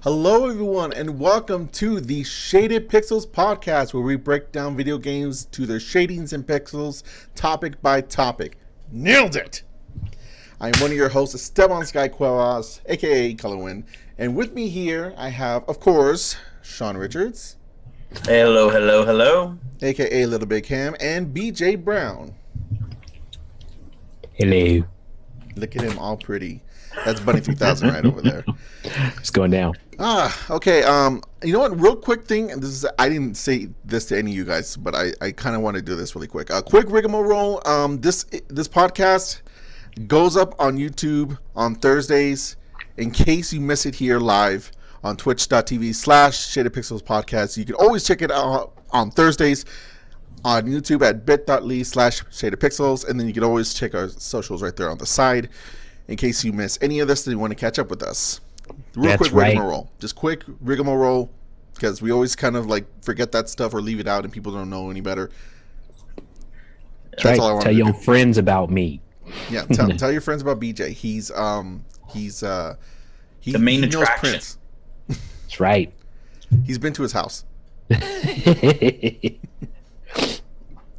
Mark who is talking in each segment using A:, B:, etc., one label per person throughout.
A: Hello, everyone, and welcome to the Shaded Pixels podcast, where we break down video games to their shadings and pixels, topic by topic. Nailed it! I am one of your hosts, Esteban Cuevas, aka Colorwin, and with me here I have, of course, Shawn Richards.
B: Hello.
A: Aka Little Big Cam, and BJ Brown.
C: Hello.
A: Look at him, all pretty. That's Bunny 3000 right over there.
C: It's going down.
A: Okay. You know what? Real quick thing. And I didn't say this to any of you guys, but I kind of want to do this really quick. Quick rigmarole. This podcast goes up on YouTube on Thursdays. In case you miss it here live on twitch.tv/Shaded Pixels Podcast, you can always check it out on Thursdays on YouTube at bit.ly/Shaded Pixels, and then you can always check our socials right there on the side. In case you miss any of this and you want to catch up with us. Real quick rigmarole. Just quick rigmarole, because we always kind of like forget that stuff or leave it out and people don't know any better.
C: That's all I want to tell your friends about me.
A: Yeah, tell your friends about BJ. He's the
B: main attraction.
A: Prince.
C: That's right.
A: He's been to his house.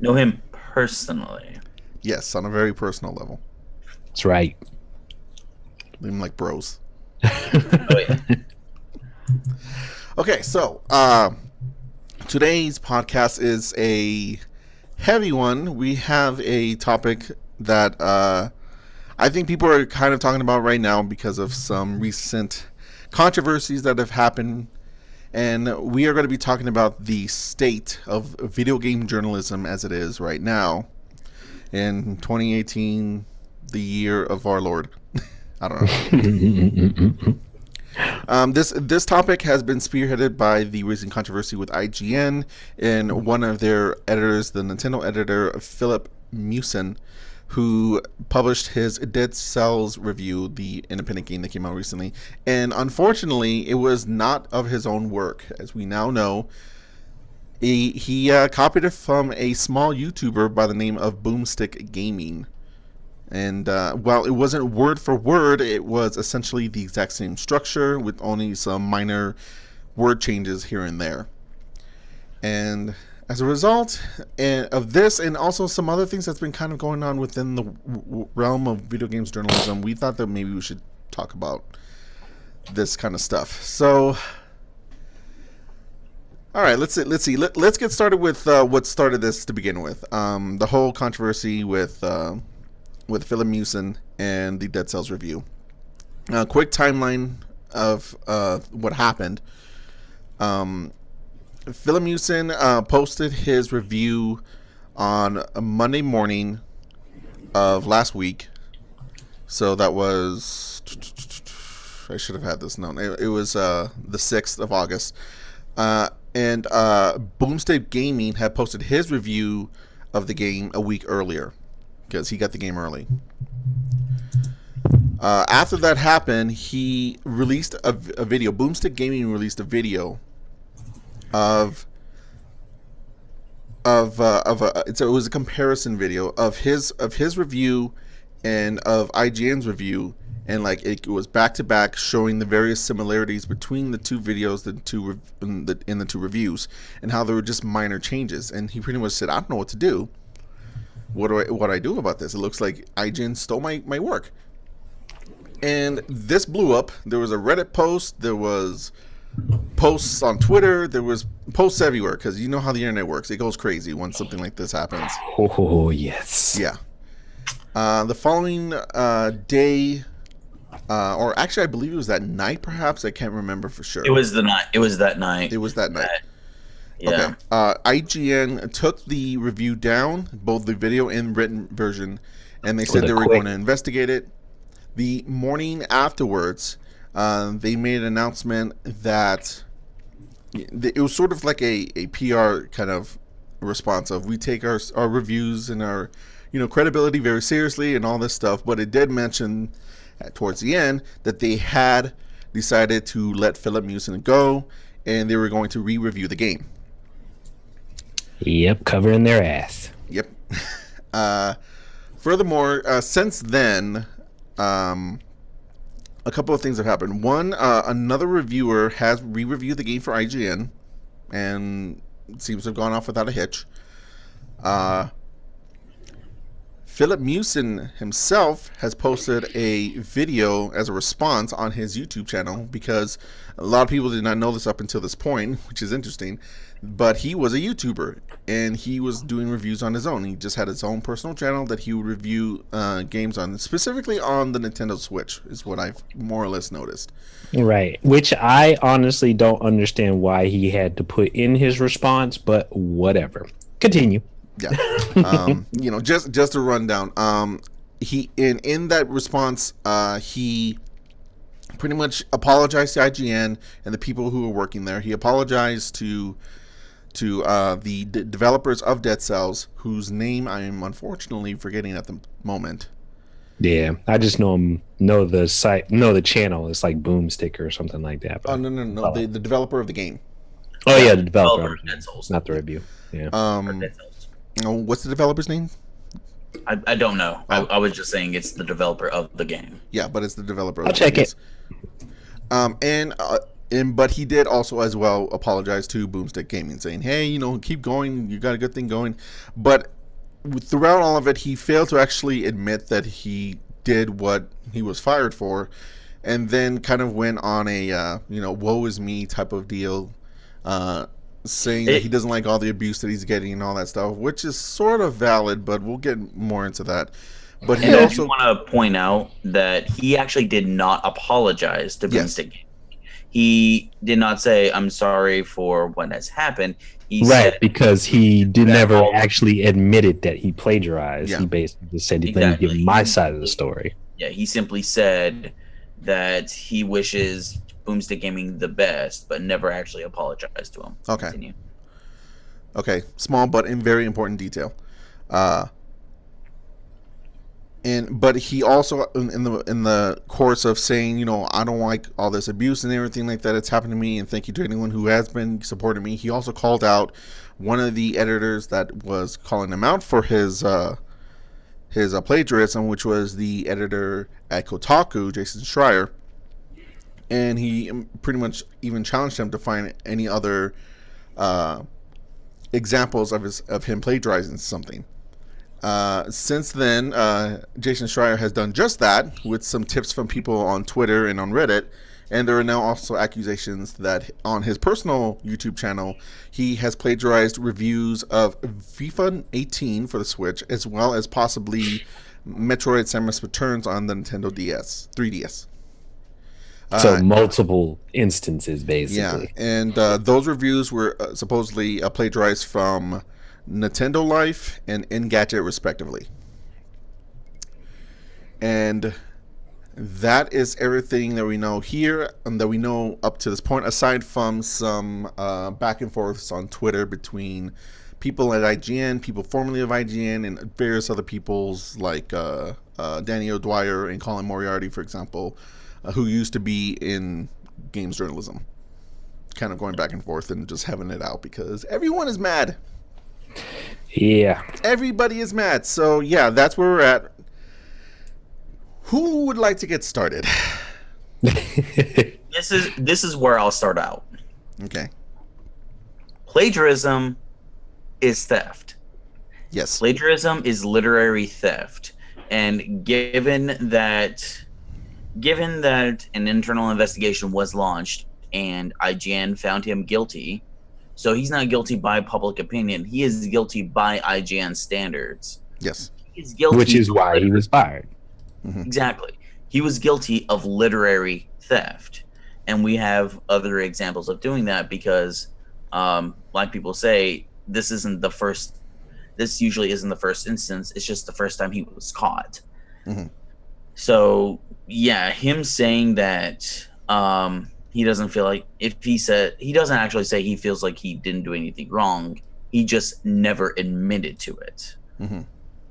B: Know him personally.
A: Yes, on a very personal level.
C: That's right.
A: Leave him like bros.
B: Oh, yeah.
A: Okay, so today's podcast is a heavy one. We have a topic that I think people are kind of talking about right now because of some recent controversies that have happened. And we are going to be talking about the state of video game journalism as it is right now in 2018, the year of our Lord. I don't know. This topic has been spearheaded by the recent controversy with IGN and one of their editors, the Nintendo editor Philip Mewson, who published his Dead Cells review, the independent game that came out recently. And unfortunately, it was not of his own work, as we now know. He copied it from a small YouTuber by the name of Boomstick Gaming. And while it wasn't word for word, it was essentially the exact same structure with only some minor word changes here and there. And as a result of this, and also some other things that's been kind of going on within the realm of video games journalism, we thought that maybe we should talk about this kind of stuff. So, all right, let's see. Let's get started with what started this to begin with. The whole controversy with Philip Mewson and the Dead Cells review. Quick timeline of what happened. Philip Mewson posted his review on a Monday morning of last week. So that was... I should have had this known. It was the 6th of August. And Boomstick Gaming had posted his review of the game a week earlier, because he got the game early. After that happened, he released a video. Boomstick Gaming released a video it was a comparison video of his review and of IGN's review, and like it was back to back, showing the various similarities between the two videos, in the two reviews, and how there were just minor changes. And he pretty much said, "I don't know what to do. What do I do about this? It looks like IGN stole my work." And this blew up. There was a Reddit post. There was posts on Twitter. There was posts everywhere, because you know how the internet works. It goes crazy when something like this happens.
C: Oh, yes.
A: Yeah. The following day, or actually I believe it was that night, perhaps. I can't remember for sure.
B: It was that night.
A: Okay.
B: Yeah.
A: IGN took the review down, both the video and written version, and they said they were going to investigate it. The morning afterwards, they made an announcement that it was sort of like a PR kind of response of, we take our reviews and our credibility very seriously and all this stuff. But it did mention towards the end that they had decided to let Philip Mewson go, and they were going to re-review the game.
C: Yep, covering their ass.
A: Yep. Furthermore, since then, a couple of things have happened. One, another reviewer has re-reviewed the game for IGN, and it seems to have gone off without a hitch. Philip Mewson himself has posted a video as a response on his YouTube channel, because a lot of people did not know this up until this point, which is interesting. But he was a YouTuber, and he was doing reviews on his own. He just had his own personal channel that he would review games on, specifically on the Nintendo Switch, is what I've more or less noticed.
C: Right. Which I honestly don't understand why he had to put in his response, but whatever. Continue.
A: Yeah. Just a rundown. He in that response, he pretty much apologized to IGN and the people who were working there. He apologized to the developers of Dead Cells, whose name I am unfortunately forgetting at the moment.
C: Yeah, I just know the channel. It's like Boomstick or something like that.
A: But, no. The developer of the game.
C: Oh yeah, the developer of
B: Dead Cells.
C: not the review. Yeah.
A: What's the developer's name?
B: I don't know. I was just saying it's the developer of the game.
A: Yeah, but it's the developer.
C: I'll check it.
A: But he did also as well apologize to Boomstick Gaming, saying, "Hey, keep going. You got a good thing going." But throughout all of it, he failed to actually admit that he did what he was fired for, and then kind of went on a woe is me type of deal, saying that he doesn't like all the abuse that he's getting and all that stuff, which is sort of valid, but we'll get more into that. But he also
B: want to point out that he actually did not apologize to Boomstick Gaming. He did not say, "I'm sorry for what has happened." He said,
C: because he never actually admitted that he plagiarized. Yeah. He basically just said, "Let me give my side of the story."
B: Yeah, he simply said that he wishes Boomstick Gaming the best, but never actually apologized to him.
A: Okay.
B: Continue.
A: Okay, small but in very important detail. But he also, in the course of saying, I don't like all this abuse and everything like that that's happened to me, and thank you to anyone who has been supporting me, he also called out one of the editors that was calling him out for his plagiarism, which was the editor at Kotaku, Jason Schreier, and he pretty much even challenged him to find any other examples of him plagiarizing something. Since then, Jason Schreier has done just that with some tips from people on Twitter and on Reddit, and there are now also accusations that on his personal YouTube channel, he has plagiarized reviews of FIFA 18 for the Switch, as well as possibly Metroid Samus Returns on the Nintendo 3DS.
C: So multiple instances, basically.
A: Yeah, and those reviews were supposedly plagiarized from Nintendo Life and Engadget, respectively. And that is everything that we know here and that we know up to this point, aside from some back and forths on Twitter between people at IGN, people formerly of IGN, and various other peoples like Danny O'Dwyer and Colin Moriarty, for example, who used to be in games journalism. Kind of going back and forth and just having it out because everyone is mad.
C: Yeah.
A: Everybody is mad. So, yeah, that's where we're at. Who would like to get started?
B: This is where I'll start out.
A: Okay.
B: Plagiarism is theft.
A: Yes.
B: Plagiarism is literary theft. And given that an internal investigation was launched and IGN found him guilty, so he's not guilty by public opinion. He is guilty by IGN standards.
A: Yes.
B: He's guilty,
C: which is why he was fired.
A: Mm-hmm.
B: Exactly. He was guilty of literary theft. And we have other examples of doing that because, like people say, this usually isn't the first instance. It's just the first time he was caught.
A: Mm-hmm.
B: So, yeah, him saying that he doesn't feel like he doesn't actually say he feels like he didn't do anything wrong. He just never admitted to it.
A: Mm-hmm.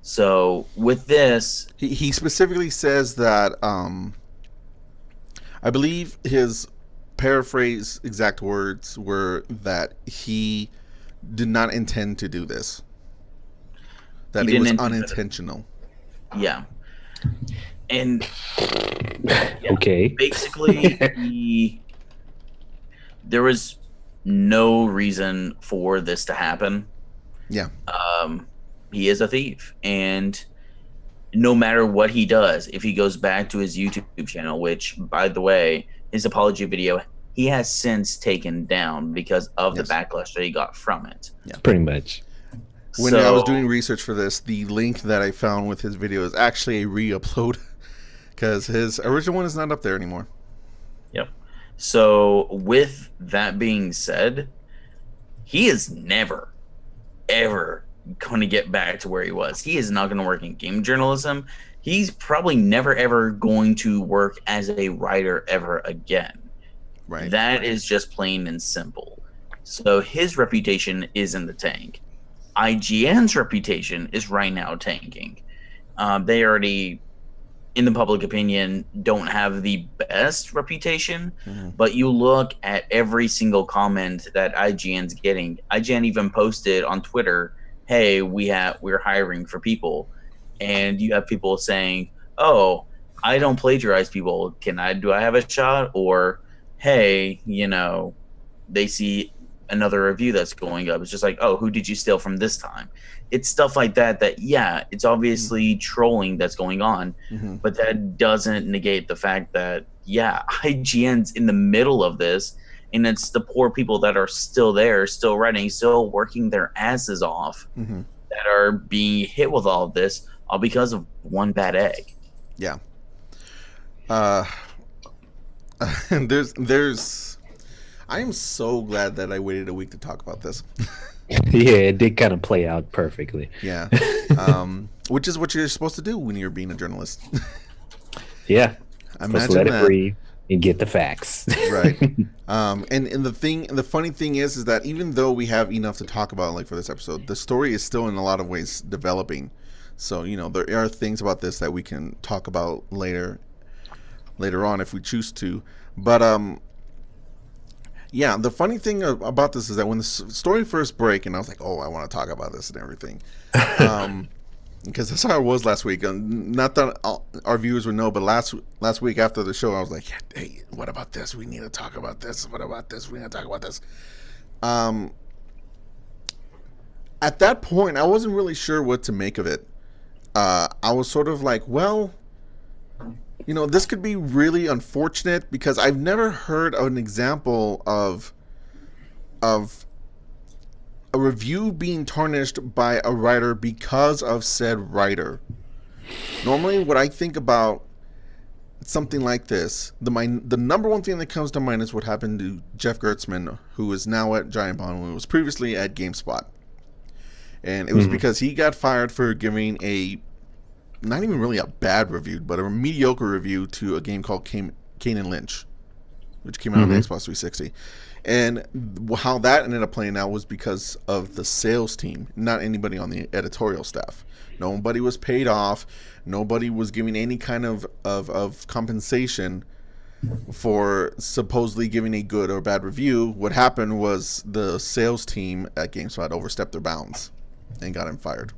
B: So with this,
A: he specifically says that I believe his paraphrase exact words were that he did not intend to do this. That it was unintentional.
B: Yeah. And
C: Okay.
B: basically, there was no reason for this to happen.
A: Yeah.
B: He is a thief, and no matter what he does, if he goes back to his YouTube channel, which, by the way, his apology video he has since taken down because of the backlash that he got from it.
A: Yeah,
C: pretty much.
A: When I was doing research for this, the link that I found with his video is actually a re-upload because his original one is not up there anymore.
B: Yep. So with that being said, he is never, ever going to get back to where he was. He is not going to work in game journalism. He's probably never, ever going to work as a writer ever again.
A: Right.
B: That is just plain and simple. So his reputation is in the tank. IGN's reputation is right now tanking. They already, in the public opinion, don't have the best reputation, but you look at every single comment that IGN's getting. IGN even posted on Twitter, hey, we're hiring for people. And you have people saying, oh, I don't plagiarize people. Do I have a shot? Or, hey, they see another review that's going up. It's just like, oh, who did you steal from this time? It's stuff like that, it's obviously trolling that's going on, but that doesn't negate the fact that, IGN's in the middle of this, and it's the poor people that are still there, still writing, still working their asses off, that are being hit with all of this, all because of one bad egg.
A: Yeah. There's I am so glad that I waited a week to talk about this.
C: Yeah, it did kind of play out perfectly.
A: Yeah. Which is what you're supposed to do when you're being a journalist.
C: Yeah.
A: Imagine
C: let
A: that.
C: it breathe and get the facts.
A: Right. And the funny thing is that even though we have enough to talk about, like for this episode, the story is still in a lot of ways developing. So, there are things about this that we can talk about later on if we choose to. But yeah, the funny thing about this is that when the story first broke, and I was like, oh, I want to talk about this and everything. Because that's how it was last week. Not that our viewers would know, but last week after the show, I was like, hey, what about this? We need to talk about this. What about this? We need to talk about this. At that point, I wasn't really sure what to make of it. I was sort of like, well, this could be really unfortunate because I've never heard of an example of a review being tarnished by a writer because of said writer. Normally, what I think about something like this, the number one thing that comes to mind is what happened to Jeff Gertzman, who is now at Giant Bomb, who was previously at GameSpot. And it was because he got fired for giving not even really a bad review, but a mediocre review to a game called Kane and Lynch, which came out on the Xbox 360. And how that ended up playing out was because of the sales team, not anybody on the editorial staff. Nobody was paid off. Nobody was giving any kind of compensation for supposedly giving a good or bad review. What happened was the sales team at GameSpot overstepped their bounds and got him fired.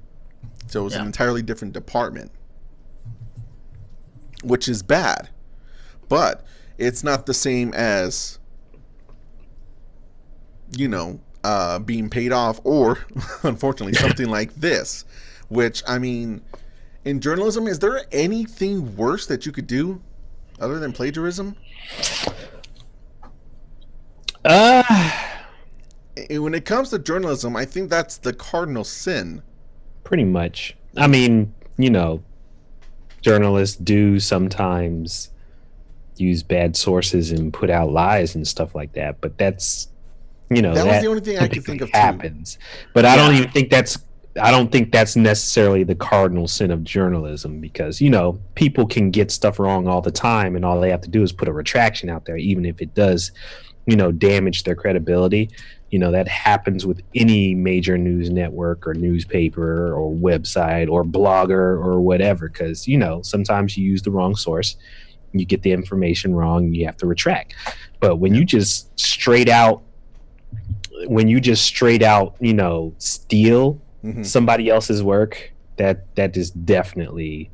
A: So it was an entirely different department, which is bad. But it's not the same as, being paid off or, unfortunately, something like this. Which, I mean, in journalism, is there anything worse that you could do other than plagiarism? When it comes to journalism, I think that's the cardinal sin.
C: Pretty much. I mean, journalists do sometimes use bad sources and put out lies and stuff like that, but that's that
A: was the only thing I could think of
C: happens. But I don't even think that's necessarily the cardinal sin of journalism, because people can get stuff wrong all the time, and all they have to do is put a retraction out there, even if it does damage their credibility. That happens with any major news network or newspaper or website or blogger or whatever, because sometimes you use the wrong source, you get the information wrong, and you have to retract. But when you just straight out steal somebody else's work, that is definitely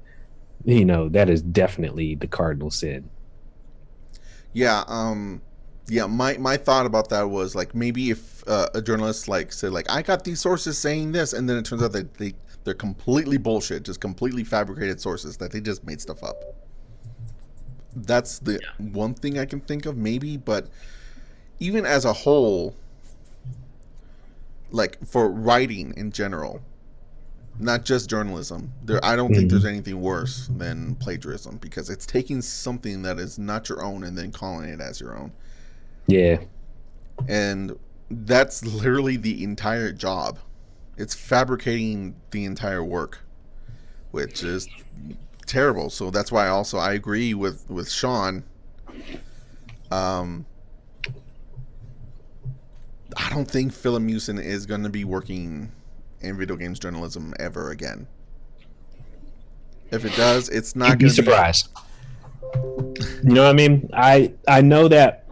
C: that is definitely the cardinal sin.
A: Yeah. Yeah. My thought about that was like maybe if a journalist like said like I got these sources saying this, and then it turns out that they're completely bullshit, just completely fabricated sources that they just made stuff up. That's the one thing I can think of, maybe. But even as a whole, like for writing in general, not just journalism, I don't think there's anything worse than plagiarism, because it's taking something that is not your own and then calling it as your own.
C: Yeah.
A: And that's literally the entire job. It's fabricating the entire work, which is terrible. So that's why also I agree with Shawn. I don't think Philip Mewson is going to be working in video games journalism ever again. If it does, it's not going to be
C: surprised. You know what I mean? I know that,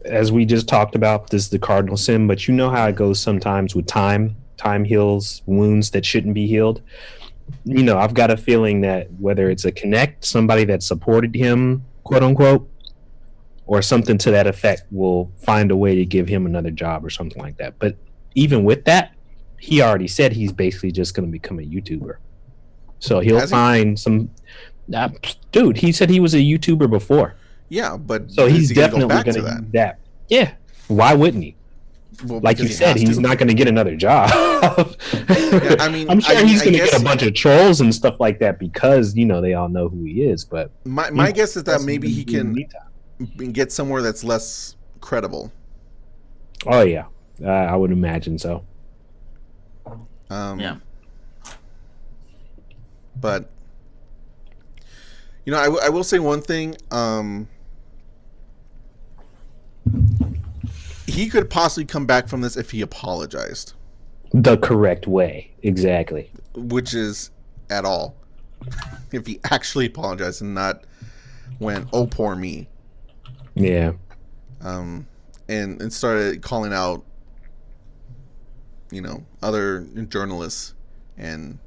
C: as we just talked about, this is the cardinal sin, but you know how it goes sometimes with time. Time heals wounds that shouldn't be healed. I've got a feeling that whether it's a connect, somebody that supported him, quote unquote, or something to that effect, will find a way to give him another job or something like that. But even with that, he already said he's basically just going to become a YouTuber. So he'll find some... dude, he said he was a YouTuber before.
A: Yeah, but...
C: So he's definitely going to use that. Yeah. Why wouldn't he? Well, like you said, he's not going to get another job. Yeah, I mean, I'm sure he's going to get a bunch of trolls and stuff like that because, they all know who he is. But
A: my guess is that maybe he can get somewhere that's less credible.
C: Oh, yeah. I would imagine so.
B: Yeah.
A: But, I will say one thing. He could possibly come back from this if he apologized.
C: The correct way. Exactly.
A: Which is at all. If he actually apologized and not went, oh, poor me.
C: Yeah.
A: And started calling out, other journalists, and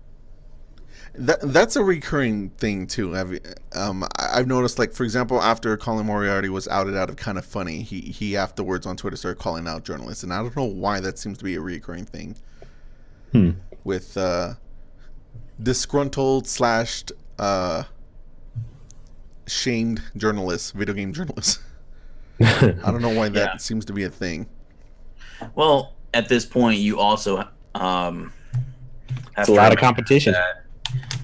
A: that's a recurring thing too. I've noticed, like, for example, after Colin Moriarty was outed out of Kind of Funny, he afterwards on Twitter started calling out journalists, and I don't know why that seems to be a recurring thing with disgruntled / shamed journalists, video game journalists. I don't know why that seems to be a thing.
B: Well, at this point, you also have
C: it's a lot of competition.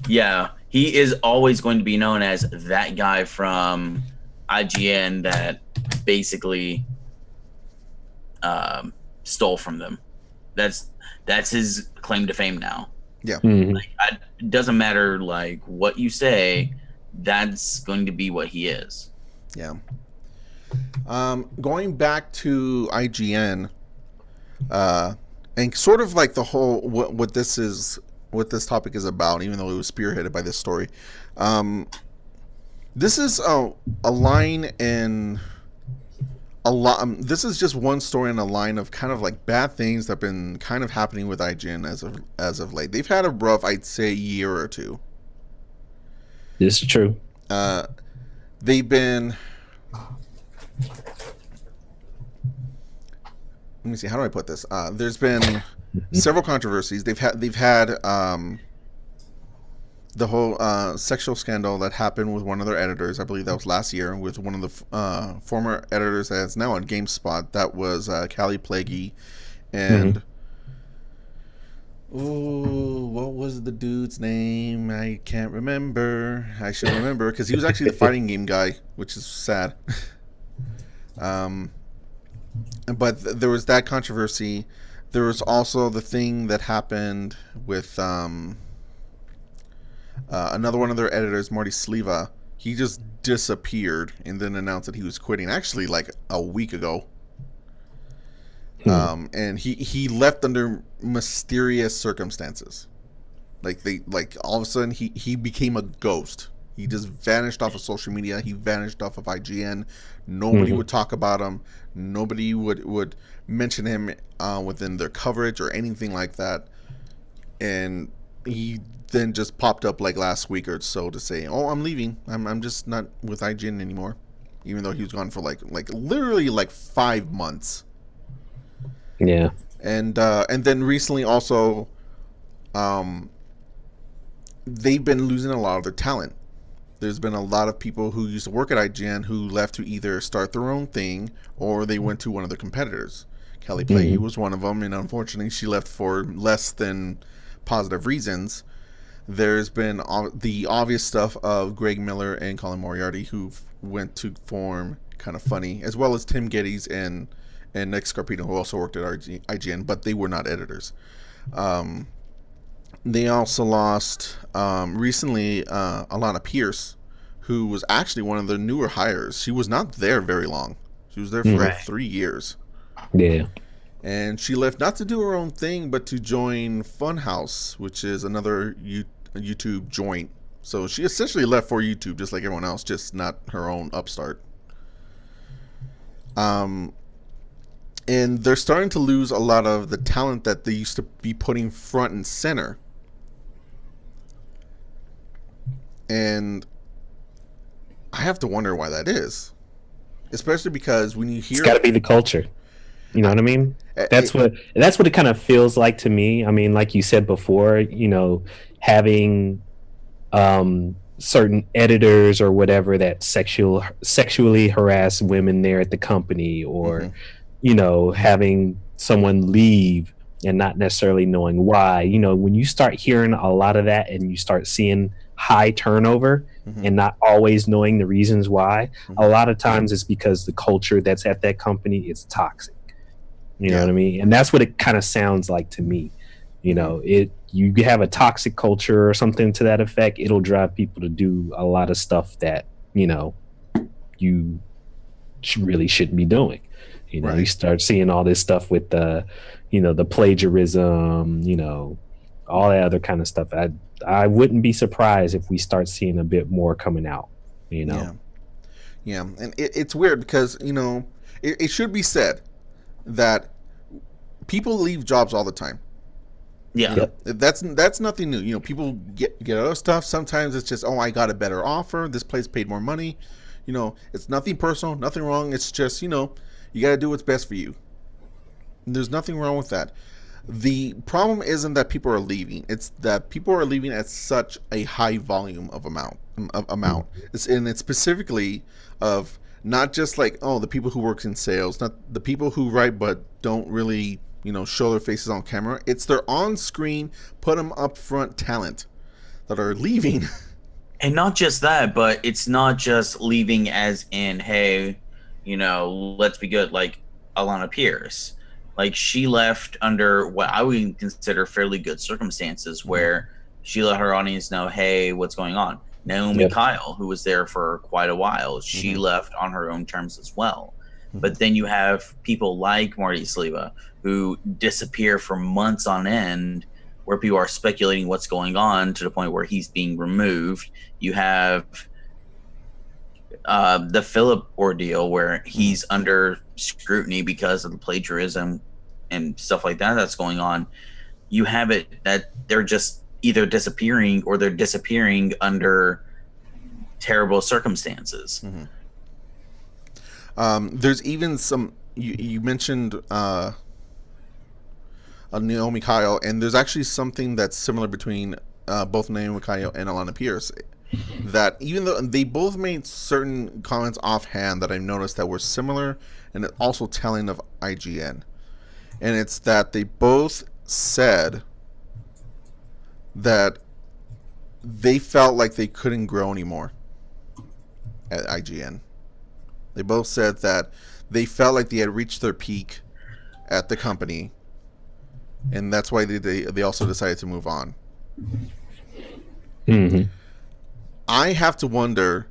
B: Yeah, he is always going to be known as that guy from IGN that basically stole from them. That's his claim to fame now.
A: Yeah.
B: Like, it doesn't matter like what you say, that's going to be what he is.
A: Yeah. Going back to IGN, and sort of like the whole what this topic is about, even though it was spearheaded by this story. This is a line in a lot. This is just one story in a line of kind of like bad things that have been kind of happening with IGN as of late. They've had a rough, I'd say, year or two.
C: This is true.
A: They've been. Let me see. How do I put this? There's been several controversies. They've had the whole sexual scandal that happened with one of their editors. I believe that was last year with one of the former editors that's now on GameSpot. That was Callie Plaguey, and what was the dude's name? I can't remember. I should remember because he was actually the fighting game guy, which is sad. But there was that controversy. There was also the thing that happened with another one of their editors, Marty Sleva. He just disappeared and then announced that he was quitting, actually like a week ago. And he left under mysterious circumstances. Like all of a sudden he became a ghost. He just vanished off of social media. He vanished off of IGN. Nobody would talk about him. Nobody would mention him within their coverage or anything like that. And he then just popped up like last week or so to say, "Oh, I'm leaving. I'm just not with IGN anymore," even though he was gone for like literally like 5 months.
C: Yeah.
A: And then recently also, they've been losing a lot of their talent. There's been a lot of people who used to work at IGN who left to either start their own thing or they went to one of the competitors. Kelly Plague was one of them, and unfortunately she left for less than positive reasons. There's been the obvious stuff of Greg Miller and Colin Moriarty, who went to form Kind of Funny, as well as Tim Geddes and Nick Scarpino, who also worked at IGN, but they were not editors. They also lost recently Alana Pierce, who was actually one of the newer hires. She was not there very long. She was there for like 3 years.
C: Yeah.
A: And she left not to do her own thing, but to join Funhouse, which is another YouTube joint. So she essentially left for YouTube, just like everyone else, just not her own upstart. And they're starting to lose a lot of the talent that they used to be putting front and center. And I have to wonder why that is. Especially because when you hear...
C: It's got to be the culture. You know what I mean? That's what it kind of feels like to me. I mean, like you said before, you know, having certain editors or whatever that sexually harass women there at the company, or you know, having someone leave and not necessarily knowing why. You know, when you start hearing a lot of that and you start seeing high turnover and not always knowing the reasons why, a lot of times it's because the culture that's at that company is toxic. You know what I mean? And that's what it kind of sounds like to me. You know, you have a toxic culture or something to that effect, it'll drive people to do a lot of stuff that, you know, you really shouldn't be doing. You know, you start seeing all this stuff with the, you know, the plagiarism, you know, all that other kind of stuff. I wouldn't be surprised if we start seeing a bit more coming out, you know?
A: Yeah. And it's weird because, you know, it should be said that people leave jobs all the time.
B: Yeah.
A: You know, that's nothing new. You know, people get other stuff. Sometimes it's just, oh, I got a better offer. This place paid more money. You know, it's nothing personal, nothing wrong. It's just, you know, you got to do what's best for you. And there's nothing wrong with that. The problem isn't that people are leaving. It's that people are leaving at such a high volume of amount. It's specifically of not just like, oh, the people who work in sales, not the people who write but don't really, you know, show their faces on camera. It's their on-screen, put them up front talent that are leaving.
B: And not just that, but it's not just leaving as in, hey, you know, let's be good, like Alana Pierce. Like, she left under what I would consider fairly good circumstances, where she let her audience know, hey, what's going on. Naomi Kyle, who was there for quite a while, she left on her own terms as well. But then you have people like Marty Sliva who disappear for months on end, where people are speculating what's going on to the point where he's being removed. You have the Philip ordeal, where he's under scrutiny because of the plagiarism and stuff like that that's going on. You have it that they're just either disappearing or they're disappearing under terrible circumstances.
A: There's even some, you mentioned Naomi Kyle, and there's actually something that's similar between both Naomi Kyle and Alana Pierce, that even though they both made certain comments offhand that I noticed that were similar and also telling of IGN, and it's that they both said that they felt like they couldn't grow anymore at IGN. They both said that they felt like they had reached their peak at the company, and that's why they also decided to move on. I have to wonder,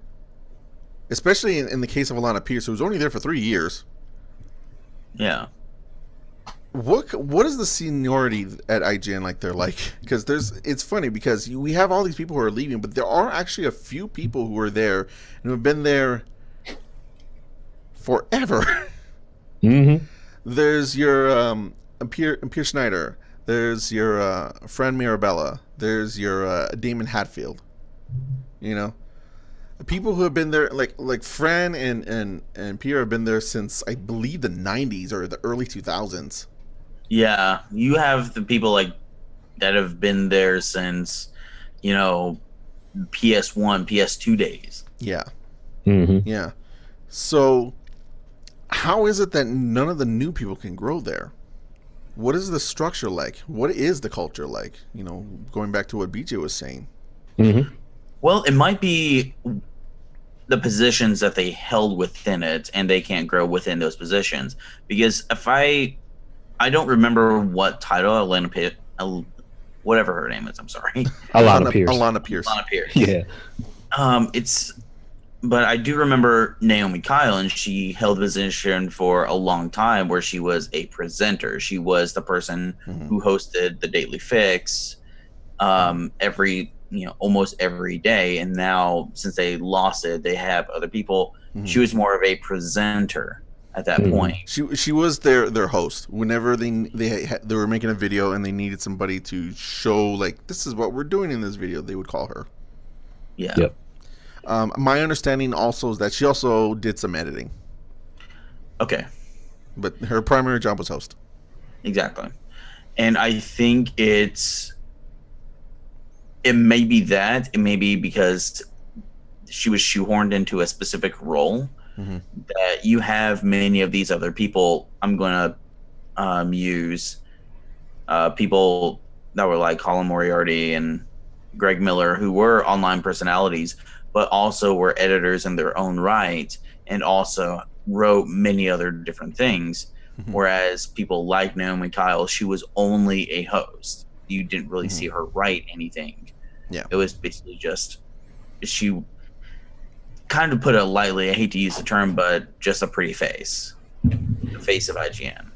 A: especially in the case of Alana Pierce, who was only there for 3 years.
B: Yeah.
A: What is the seniority at IGN like? They're like, because it's funny because we have all these people who are leaving, but there are actually a few people who are there and have been there forever. There's your Pierre Schneider, There's your friend Mirabella. There's your Damon Hatfield. You know, people who have been there, like Fran and Pierre have been there since I believe the 90s or the early 2000s.
B: Yeah, you have the people like that have been there since, you know, PS1, PS2 days.
A: Yeah.
C: Mm-hmm.
A: Yeah. So how is it that none of the new people can grow there? What is the structure like? What is the culture like? You know, going back to what BJ was saying.
C: Mm-hmm.
B: Well, it might be the positions that they held within it, and they can't grow within those positions. Because if I don't remember what title whatever her name is. I'm sorry.
C: Alana Pierce.
A: Alana Pierce.
B: Alana Pierce.
C: Yeah.
B: But I do remember Naomi Kyle, and she held a position for a long time where she was a presenter. She was the person who hosted the Daily Fix almost every day. And now, since they lost it, they have other people. She was more of a presenter at that point.
A: She was their host. Whenever they were making a video and they needed somebody to show, like, this is what we're doing in this video, they would call her.
B: Yeah.
C: Yep.
A: My understanding also is that she also did some editing.
B: Okay.
A: But her primary job was host.
B: Exactly. And I think it may be that. It may be because she was shoehorned into a specific role that you have many of these other people. I'm going to use people that were like Colin Moriarty and Greg Miller, who were online personalities, but also were editors in their own right, and also wrote many other different things. Whereas people like Naomi Kyle, she was only a host. You didn't really see her write anything.
A: Yeah.
B: It was basically just, she kind of put it lightly, I hate to use the term, but just a pretty face. The face of IGN.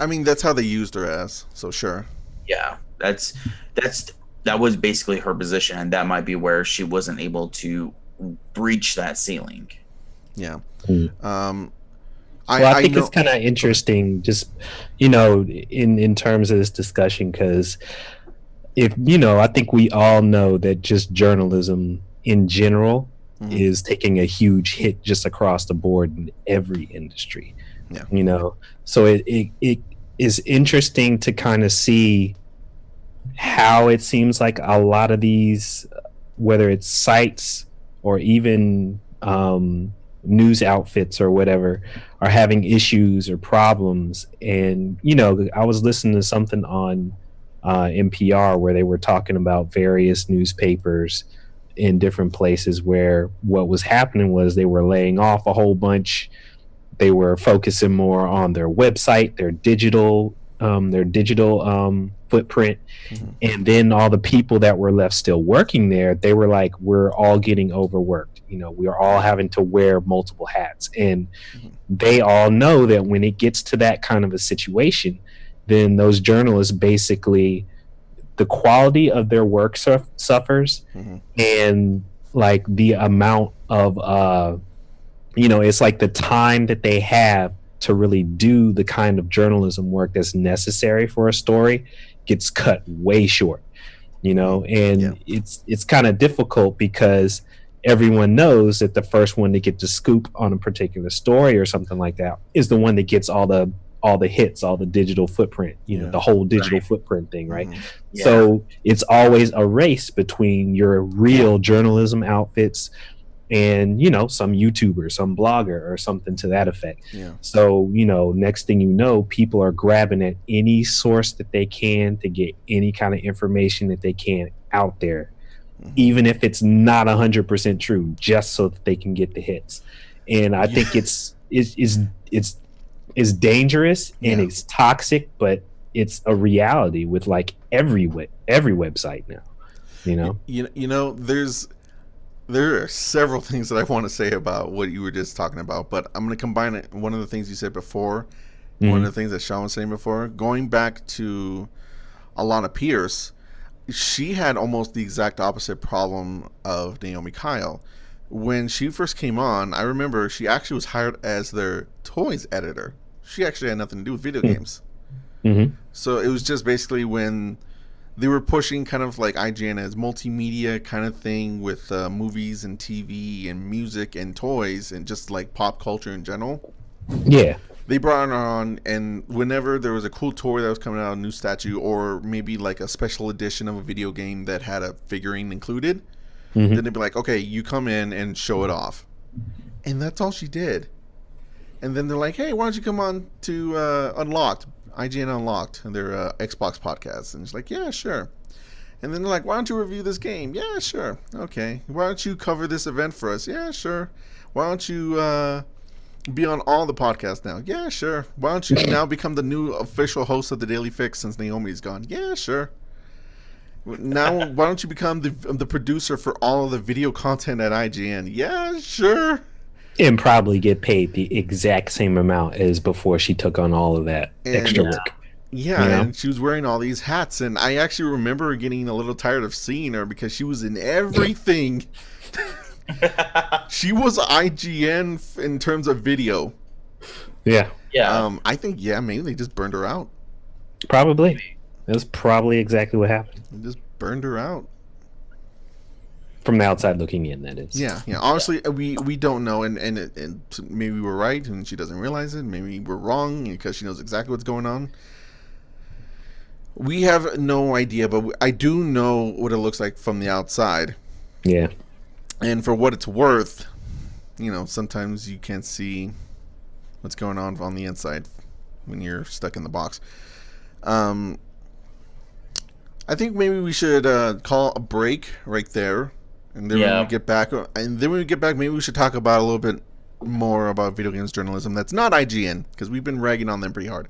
A: I mean, that's how they used her as, so sure.
B: Yeah. That was basically her position, and that might be where she wasn't able to breach that ceiling.
A: Yeah.
C: I think it's kind of interesting, just, you know, in terms of this discussion, because I think we all know that just journalism in general is taking a huge hit just across the board in every industry.
A: Yeah.
C: You know, so it is interesting to kind of see how it seems like a lot of these, whether it's sites or even news outfits or whatever, are having issues or problems. And, you know, I was listening to something on NPR where they were talking about various newspapers in different places where what was happening was they were laying off a whole bunch. They were focusing more on their website, their digital footprint. And then all the people that were left still working there, they were like, we're all getting overworked. You know, we are all having to wear multiple hats. And they all know that when it gets to that kind of a situation, then those journalists basically, the quality of their work suffers. And like the amount of, it's like the time that they have to really do the kind of journalism work that's necessary for a story gets cut way short, and it's kind of difficult because everyone knows that the first one to get the scoop on a particular story or something like that is the one that gets all the hits, all the digital footprint, the whole digital footprint thing, right? So it's always a race between your real journalism outfits and some YouTuber, some blogger or something to that effect. So next thing you know, people are grabbing at any source that they can to get any kind of information that they can out there, even if it's not 100% true, just so that they can get the hits. And I think it's dangerous and it's toxic, but it's a reality with like every website now.
A: There are several things that I want to say about what you were just talking about, but I'm going to combine it. One of the things you said before, one of the things that Shawn was saying before, going back to Alana Pierce, she had almost the exact opposite problem of Naomi Kyle. When she first came on, I remember she actually was hired as their toys editor. She actually had nothing to do with video games. So it was just basically when they were pushing kind of like IGN as multimedia kind of thing with movies and TV and music and toys and just like pop culture in general.
C: Yeah.
A: They brought it on, and whenever there was a cool toy that was coming out, a new statue, or maybe like a special edition of a video game that had a figurine included, then they'd be like, okay, you come in and show it off. And that's all she did. And then they're like, hey, why don't you come on to Unlocked, IGN Unlocked, and their Xbox podcast. And she's like, yeah, sure. And then they're like, why don't you review this game? Yeah, sure. Okay. Why don't you cover this event for us? Yeah, sure. Why don't you be on all the podcasts now? Yeah, sure. Why don't you now become the new official host of the Daily Fix since Naomi's gone? Yeah, sure. Now, why don't you become the producer for all of the video content at IGN? Yeah, sure.
C: And probably get paid the exact same amount as before she took on all of that extra work.
A: Yeah, you know? And she was wearing all these hats, and I actually remember getting a little tired of seeing her because she was in everything. She was IGN in terms of video.
C: Yeah.
B: Yeah.
A: I think, maybe they just burned her out.
C: Probably. That's probably exactly what happened.
A: They just burned her out.
C: From the outside looking in, that is.
A: Yeah. Honestly, we don't know, and maybe we're right, and she doesn't realize it. Maybe we're wrong because she knows exactly what's going on. We have no idea, but I do know what it looks like from the outside.
C: Yeah.
A: And for what it's worth, sometimes you can't see what's going on the inside when you're stuck in the box. I think maybe we should call a break right there, and then when we get back, maybe we should talk about a little bit more about video games journalism. That's not IGN, because we've been ragging on them pretty hard.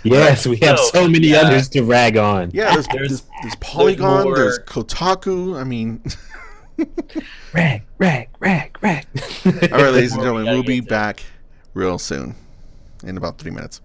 C: Yes, we have so many others to rag on.
A: Yeah, there's Polygon, there's Kotaku. I mean,
C: rag.
A: All right, ladies and gentlemen, we'll be back real soon, in about 3 minutes.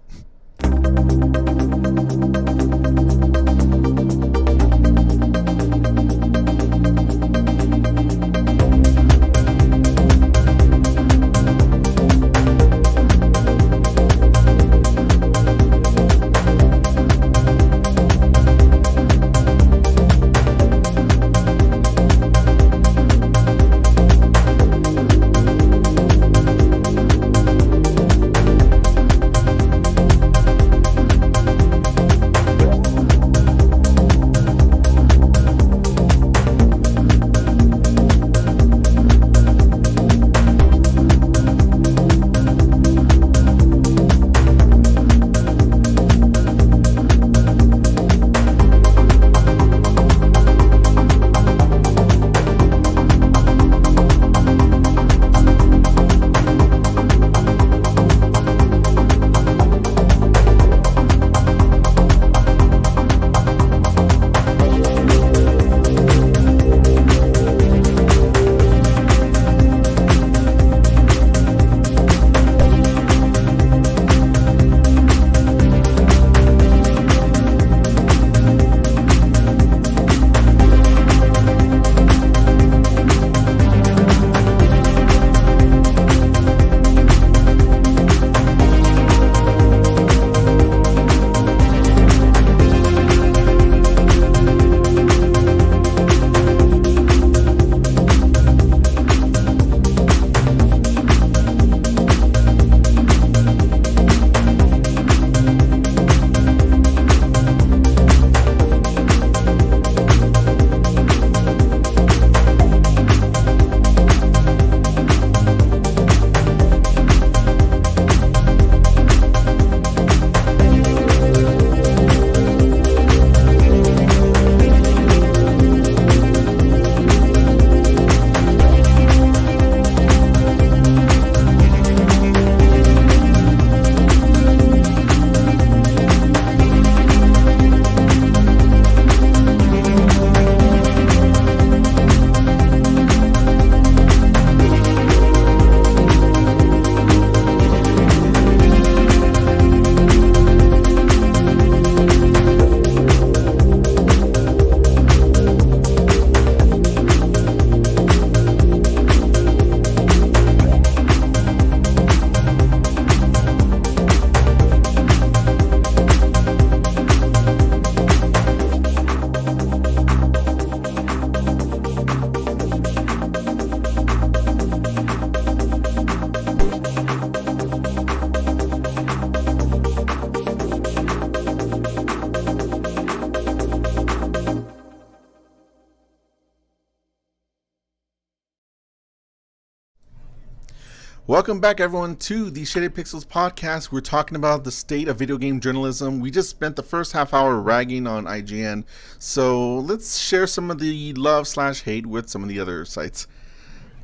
A: Welcome back, everyone, to the Shaded Pixels podcast. We're talking about the state of video game journalism. We just spent the first half hour ragging on IGN, so let's share some of the love/hate with some of the other sites.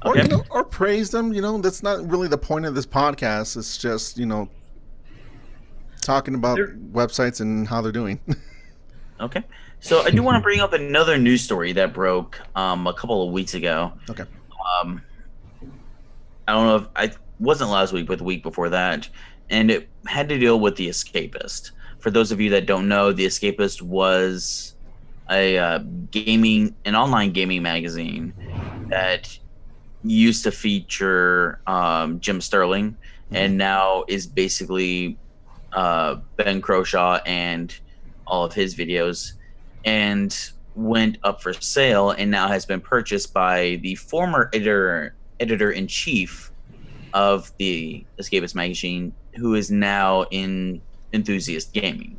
B: Okay.
A: Or praise them. That's not really the point of this podcast. It's just, talking about websites and how they're doing.
B: Okay. So I do want to bring up another news story that broke a couple of weeks ago.
A: Okay.
B: I don't know if I wasn't last week, but the week before that, and it had to deal with The Escapist. For those of you that don't know, The Escapist was an online gaming magazine that used to feature Jim Sterling, and now is basically Ben Croshaw and all of his videos, and went up for sale, and now has been purchased by the former editor-in-chief of the Escapist magazine, who is now in Enthusiast Gaming.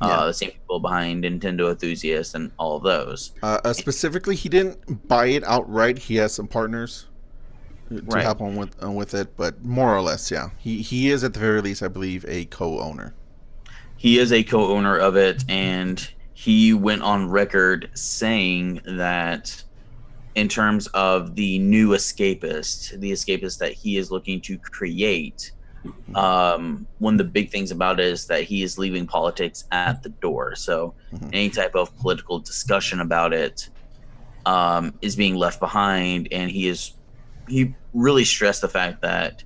B: The same people behind Nintendo Enthusiast and all of those.
A: Specifically, he didn't buy it outright. He has some partners to help him with it, but more or less, yeah. He is, at the very least, I believe, a co-owner.
B: He is a co-owner of it, and he went on record saying that in terms of the new Escapist, the Escapist that he is looking to create, one of the big things about it is that he is leaving politics at the door. So any type of political discussion about it is being left behind, and he really stressed the fact that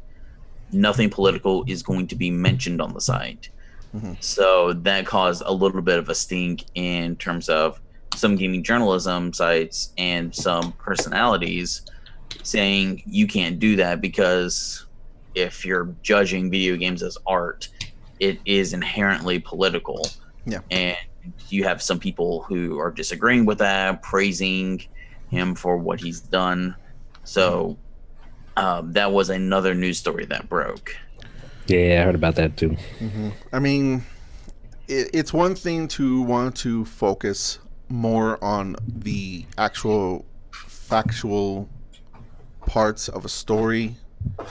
B: nothing political is going to be mentioned on the site. So that caused a little bit of a stink in terms of some gaming journalism sites and some personalities saying you can't do that because if you're judging video games as art, it is inherently political.
A: Yeah.
B: And you have some people who are disagreeing with that, praising him for what he's done. So that was another news story that broke.
C: Yeah, I heard about that too.
A: I mean, it's one thing to want to focus more on the actual factual parts of a story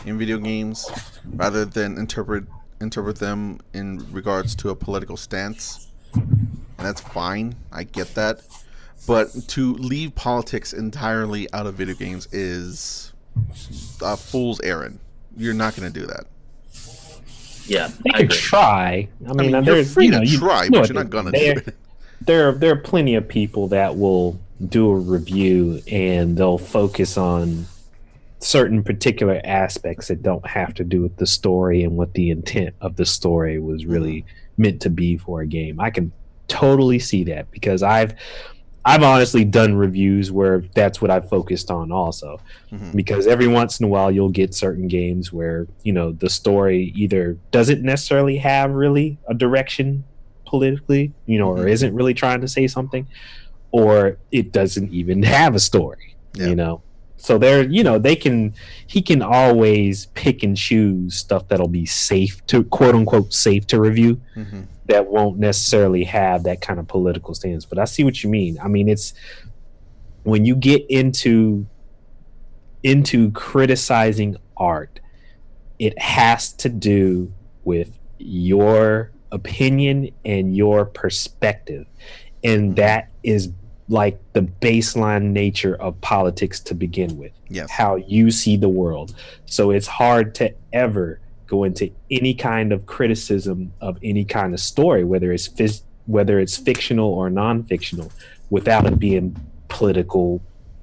A: in video games rather than interpret them in regards to a political stance. And that's fine. I get that. But to leave politics entirely out of video games is a fool's errand. You're not going to do that.
B: Yeah,
C: they could try. I mean,
A: you're free to try, but you're not going to do it.
C: There are plenty of people that will do a review and they'll focus on certain particular aspects that don't have to do with the story and what the intent of the story was really meant to be for a game. I can totally see that because I've honestly done reviews where that's what I've focused on also. Because every once in a while you'll get certain games where, the story either doesn't necessarily have really a direction politically, or isn't really trying to say something, or it doesn't even have a story, So he can always pick and choose stuff that'll be safe to quote unquote safe to review that won't necessarily have that kind of political stance. But I see what you mean. I mean, it's when you get into criticizing art, it has to do with your opinion and your perspective, and that is like the baseline nature of politics to begin with.
A: Yes. How
C: you see the world. So it's hard to ever go into any kind of criticism of any kind of story, whether it's fictional or non-fictional, without it being political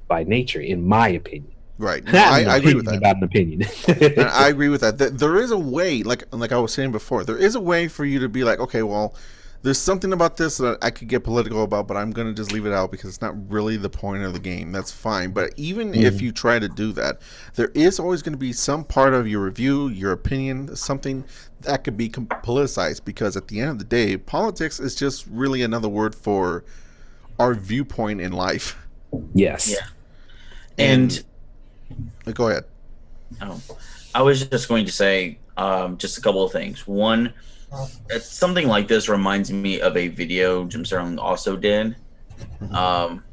C: by nature, in my opinion.
A: Right. No, I agree with that.
C: About an opinion.
A: And I agree with that. There is a way, like I was saying before, there is a way for you to be like, okay, well, there's something about this that I could get political about, but I'm going to just leave it out because it's not really the point of the game. That's fine. But even if you try to do that, there is always going to be some part of your review, your opinion, something that could be politicized, because at the end of the day, politics is just really another word for our viewpoint in life.
C: Yes.
B: Yeah. And
A: go ahead.
B: I was just going to say just a couple of things. One, something like this reminds me of a video Jim Sterling also did,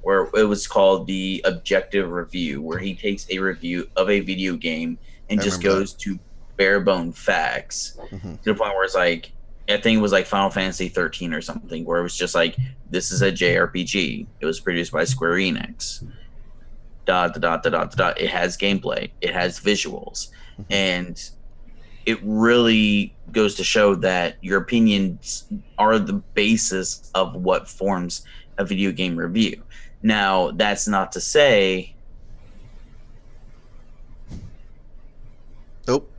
B: where it was called the Objective Review, where he takes a review of a video game and just goes to bare bone facts to the point where it's like, I think it was like Final Fantasy 13 or something, where it was just like, this is a JRPG. It was produced by Square Enix. It has gameplay. It has visuals. And it really goes to show that your opinions are the basis of what forms a video game review. Now, that's not to say...
A: Nope.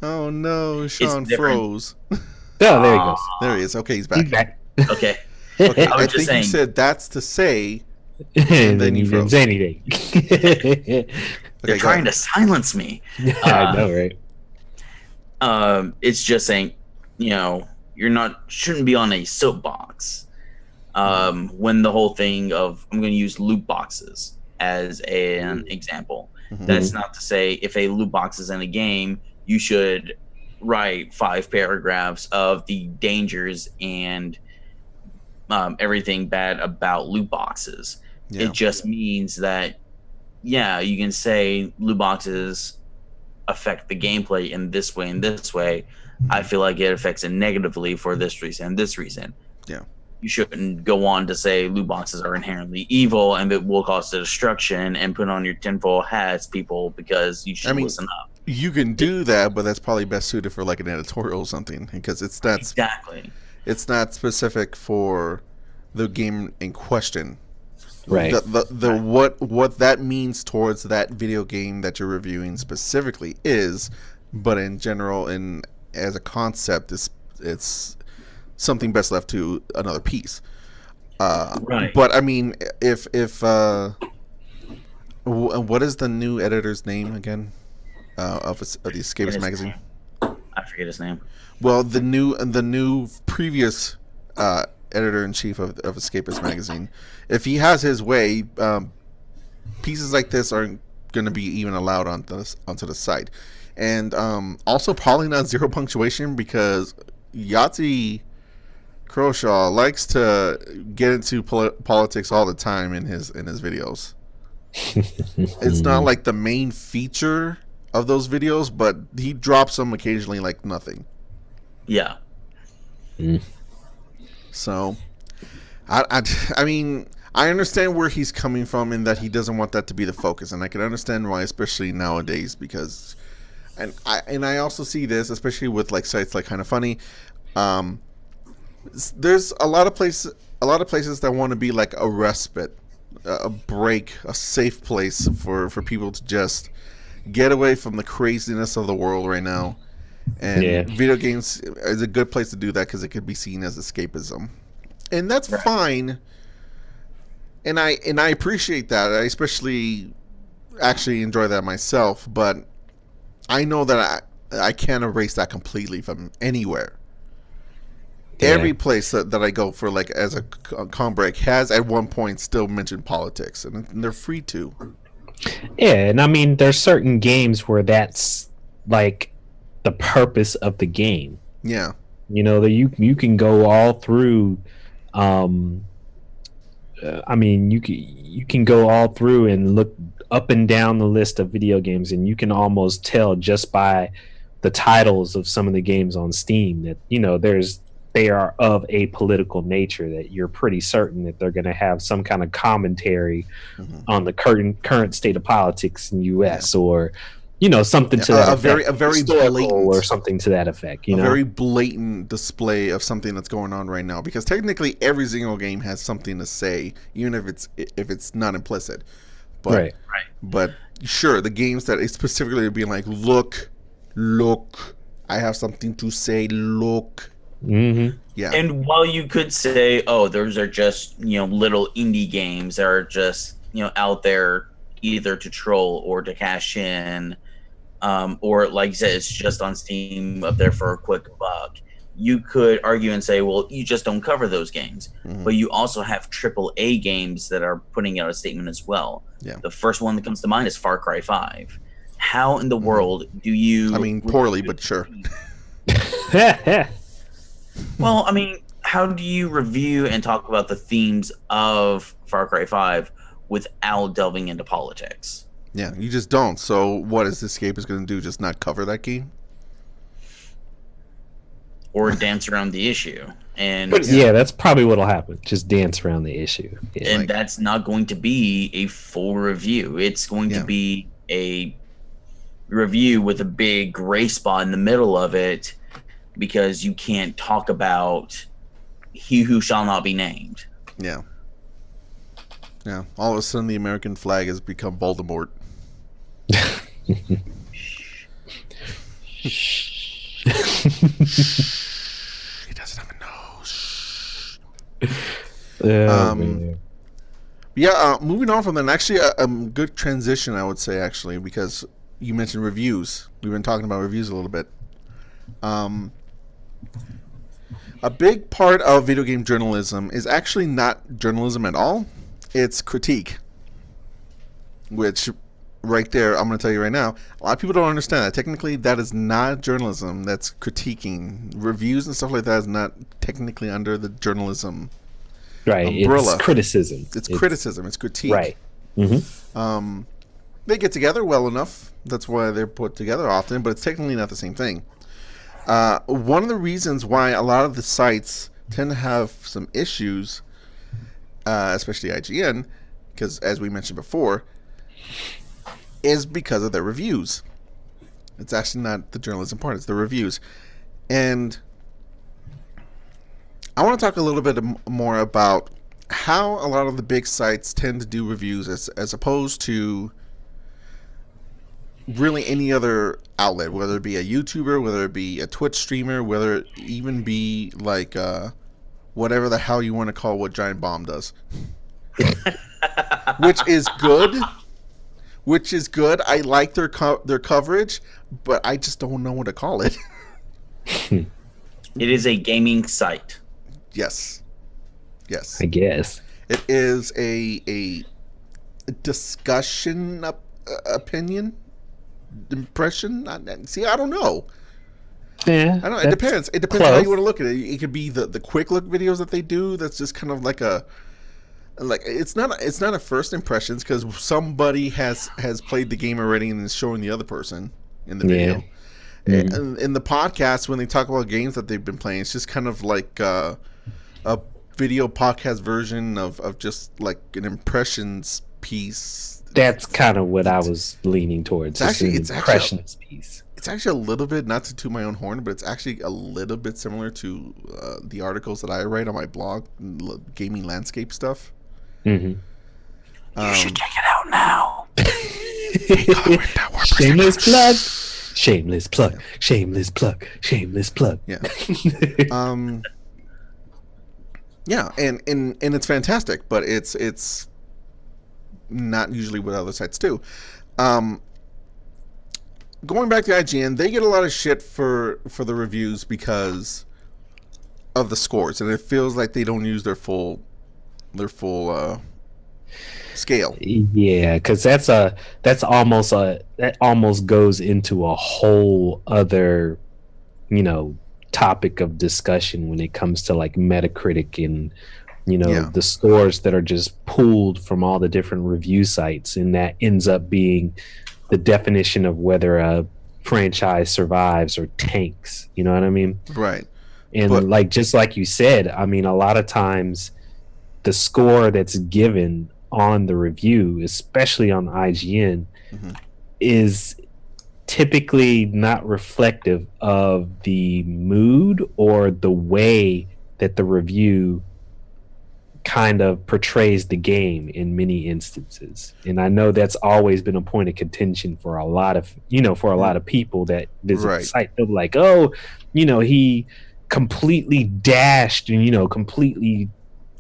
A: Oh no, Shawn froze.
C: Oh, there he goes.
A: There he is. Okay, he's back.
C: He's back.
B: Okay.
A: Okay,
B: I was
A: I
B: just
A: think
B: saying.
A: you said that's to say.
C: And then
A: you
C: you didn't say anything.
B: They're
A: Okay,
B: trying to silence me.
C: I know, right?
B: It's just saying, shouldn't be on a soapbox. When the whole thing of, I'm going to use loot boxes as an example. That's not to say if a loot box is in a game, you should write 5 paragraphs of the dangers and everything bad about loot boxes.
A: Yeah.
B: It just means that, you can say loot boxes affect the gameplay in this way and this way. I feel like it affects it negatively for this reason and this reason.
A: Yeah.
B: You shouldn't go on to say loot boxes are inherently evil and it will cause destruction and put on your tinfoil hats, people, because you should listen up.
A: You can do that, but that's probably best suited for like an editorial or something, because it's not It's not specific for the game in question.
C: Right.
A: What that means towards that video game that you're reviewing specifically is, but in general, as a concept, it's something best left to another piece.
B: Right.
A: But I mean, if what is the new editor's name again of the Escapist magazine?
B: I forget his name.
A: Well, the new previous editor-in-chief of Escapist magazine, if he has his way, pieces like this aren't going to be even allowed onto the site. And also probably not zero punctuation, because Yahtzee Croshaw likes to get into politics all the time in his videos. It's not like the main feature of those videos, but he drops them occasionally like nothing.
B: Yeah.
A: So, I mean, I understand where he's coming from in that he doesn't want that to be the focus, and I can understand why, especially nowadays, because, and I also see this, especially with like sites like Kinda Funny. There's a lot of places that want to be like a respite, a break, a safe place for people to just get away from the craziness of the world right now. And video games is a good place to do that, because it could be seen as escapism, and that's fine. And I appreciate that. I especially actually enjoy that myself. But I know that I can't erase that completely from anywhere. Yeah. Every place that I go for, like, as a con break has at one point still mentioned politics, and they're free to.
C: Yeah, and I mean, there's certain games where that's like the purpose of the game.
A: Yeah,
C: that you can go all through. I mean, you can go all through and look up and down the list of video games, and you can almost tell just by the titles of some of the games on Steam that they are of a political nature, that you're pretty certain that they're going to have some kind of commentary on the current state of politics in the U.S. or something to that effect.
A: A very blatant,
C: or something to that effect. A
A: very blatant display of something that's going on right now, because technically every single game has something to say, even if it's not implicit. But,
C: right.
A: But sure, the games that is specifically being like, look, I have something to say. Look.
C: Mm-hmm.
A: Yeah.
B: And while you could say, oh, those are just little indie games that are just out there either to troll or to cash in, or like you said, it's just on Steam up there for a quick buck, you could argue and say, well, you just don't cover those games. But you also have AAA games that are putting out a statement as well.
A: Yeah.
B: The first one that comes to mind is Far Cry 5. How in the world do you...
A: I mean, poorly, but sure.
B: Well, I mean, how do you review and talk about the themes of Far Cry 5 without delving into politics?
A: Yeah, you just don't. So what is Escapist going to do? Just not cover that game?
B: Or dance around the issue. And
C: But yeah, that's probably what'll happen. Just dance around the issue. Yeah.
B: And that's not going to be a full review. It's going to be a review with a big gray spot in the middle of it, because you can't talk about He Who Shall Not Be Named.
A: Yeah. Yeah. All of a sudden, the American flag has become Voldemort. He doesn't have a nose. Moving on from that, actually, a good transition, I would say, actually, because you mentioned reviews. We've been talking about reviews a little bit. A big part of video game journalism is actually not journalism at all. It's critique. Which, right there, I'm going to tell you right now, a lot of people don't understand that. Technically, that is not journalism. That's critiquing. Reviews and stuff like that is not technically under the journalism umbrella.
C: It's criticism.
A: It's criticism. It's critique.
C: Right. Mm-hmm.
A: They get together well enough. That's why they're put together often, but it's technically not the same thing. One of the reasons why a lot of the sites tend to have some issues, especially IGN, because as we mentioned before, is because of their reviews. It's actually not the journalism part, it's the reviews. And I want to talk a little bit more about how a lot of the big sites tend to do reviews as opposed to really any other outlet, whether it be a YouTuber, whether it be a Twitch streamer, whether it even be like whatever the hell you want to call what Giant Bomb does. Which is good. I like their coverage, but I just don't know what to call it.
B: It is a gaming site.
A: Yes.
C: I guess.
A: It is a discussion opinion impression. See, I don't know.
C: Yeah,
A: I don't know. It depends. It depends on how you want to look at it. It could be the quick look videos that they do. That's just kind of like it's not a first impressions, because somebody has played the game already and is showing the other person in the video. And in the podcast, when they talk about games that they've been playing, it's just kind of like a video podcast version of just like an impressions piece.
C: That's kind of what I was leaning towards. It's an impressions piece.
A: It's actually a little bit, not to toot my own horn, but it's actually a little bit similar to the articles that I write on my blog, gaming landscape stuff.
C: Mm-hmm.
B: You should check it out now.
C: Shameless plug. Shameless plug. Shameless plug. Shameless plug.
A: Yeah. Yeah, and it's fantastic, but it's not usually what other sites do. Going back to IGN, they get a lot of shit for the reviews because of the scores, and it feels like they don't use their full scale.
C: Yeah, because that almost goes into a whole other, topic of discussion when it comes to like Metacritic and the scores that are just pulled from all the different review sites, and that ends up being the definition of whether a franchise survives or tanks. You know what I mean?
A: Right.
C: And just like you said, I mean, a lot of times the score that's given on the review, especially on IGN, is typically not reflective of the mood or the way that the review kind of portrays the game in many instances. And I know that's always been a point of contention for a lot of people that visit the site. They'll be like, oh, he completely dashed and completely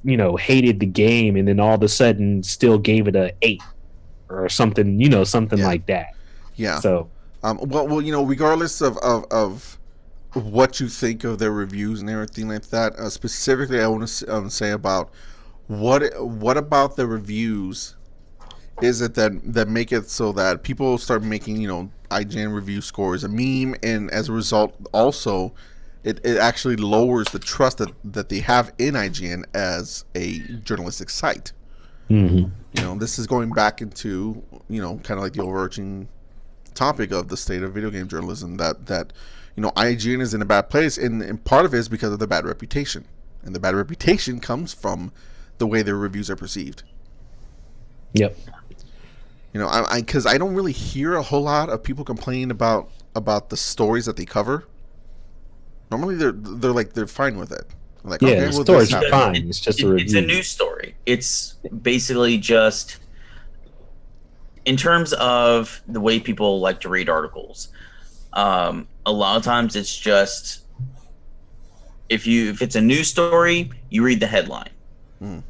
C: hated the game, and then all of a sudden still gave it a 8 or something, like that.
A: Yeah.
C: So
A: well, regardless of what you think of their reviews and everything like that, specifically I want to say about what about the reviews is it that make it so that people start making IGN review scores a meme, and as a result also it actually lowers the trust that they have in IGN as a journalistic site.
C: Mm-hmm.
A: This is going back into kind of like the overarching topic of the state of video game journalism, that IGN is in a bad place, and part of it is because of the bad reputation, and the bad reputation comes from the way their reviews are perceived.
C: Yep.
A: Because I don't really hear a whole lot of people complaining about the stories that they cover. Normally they're fine with it. Like,
C: yeah,
A: okay,
C: the story's
A: this
C: fine. It's just a review.
B: It's a news story. It's basically just, in terms of the way people like to read articles, a lot of times it's just, if it's a news story, you read the headline. You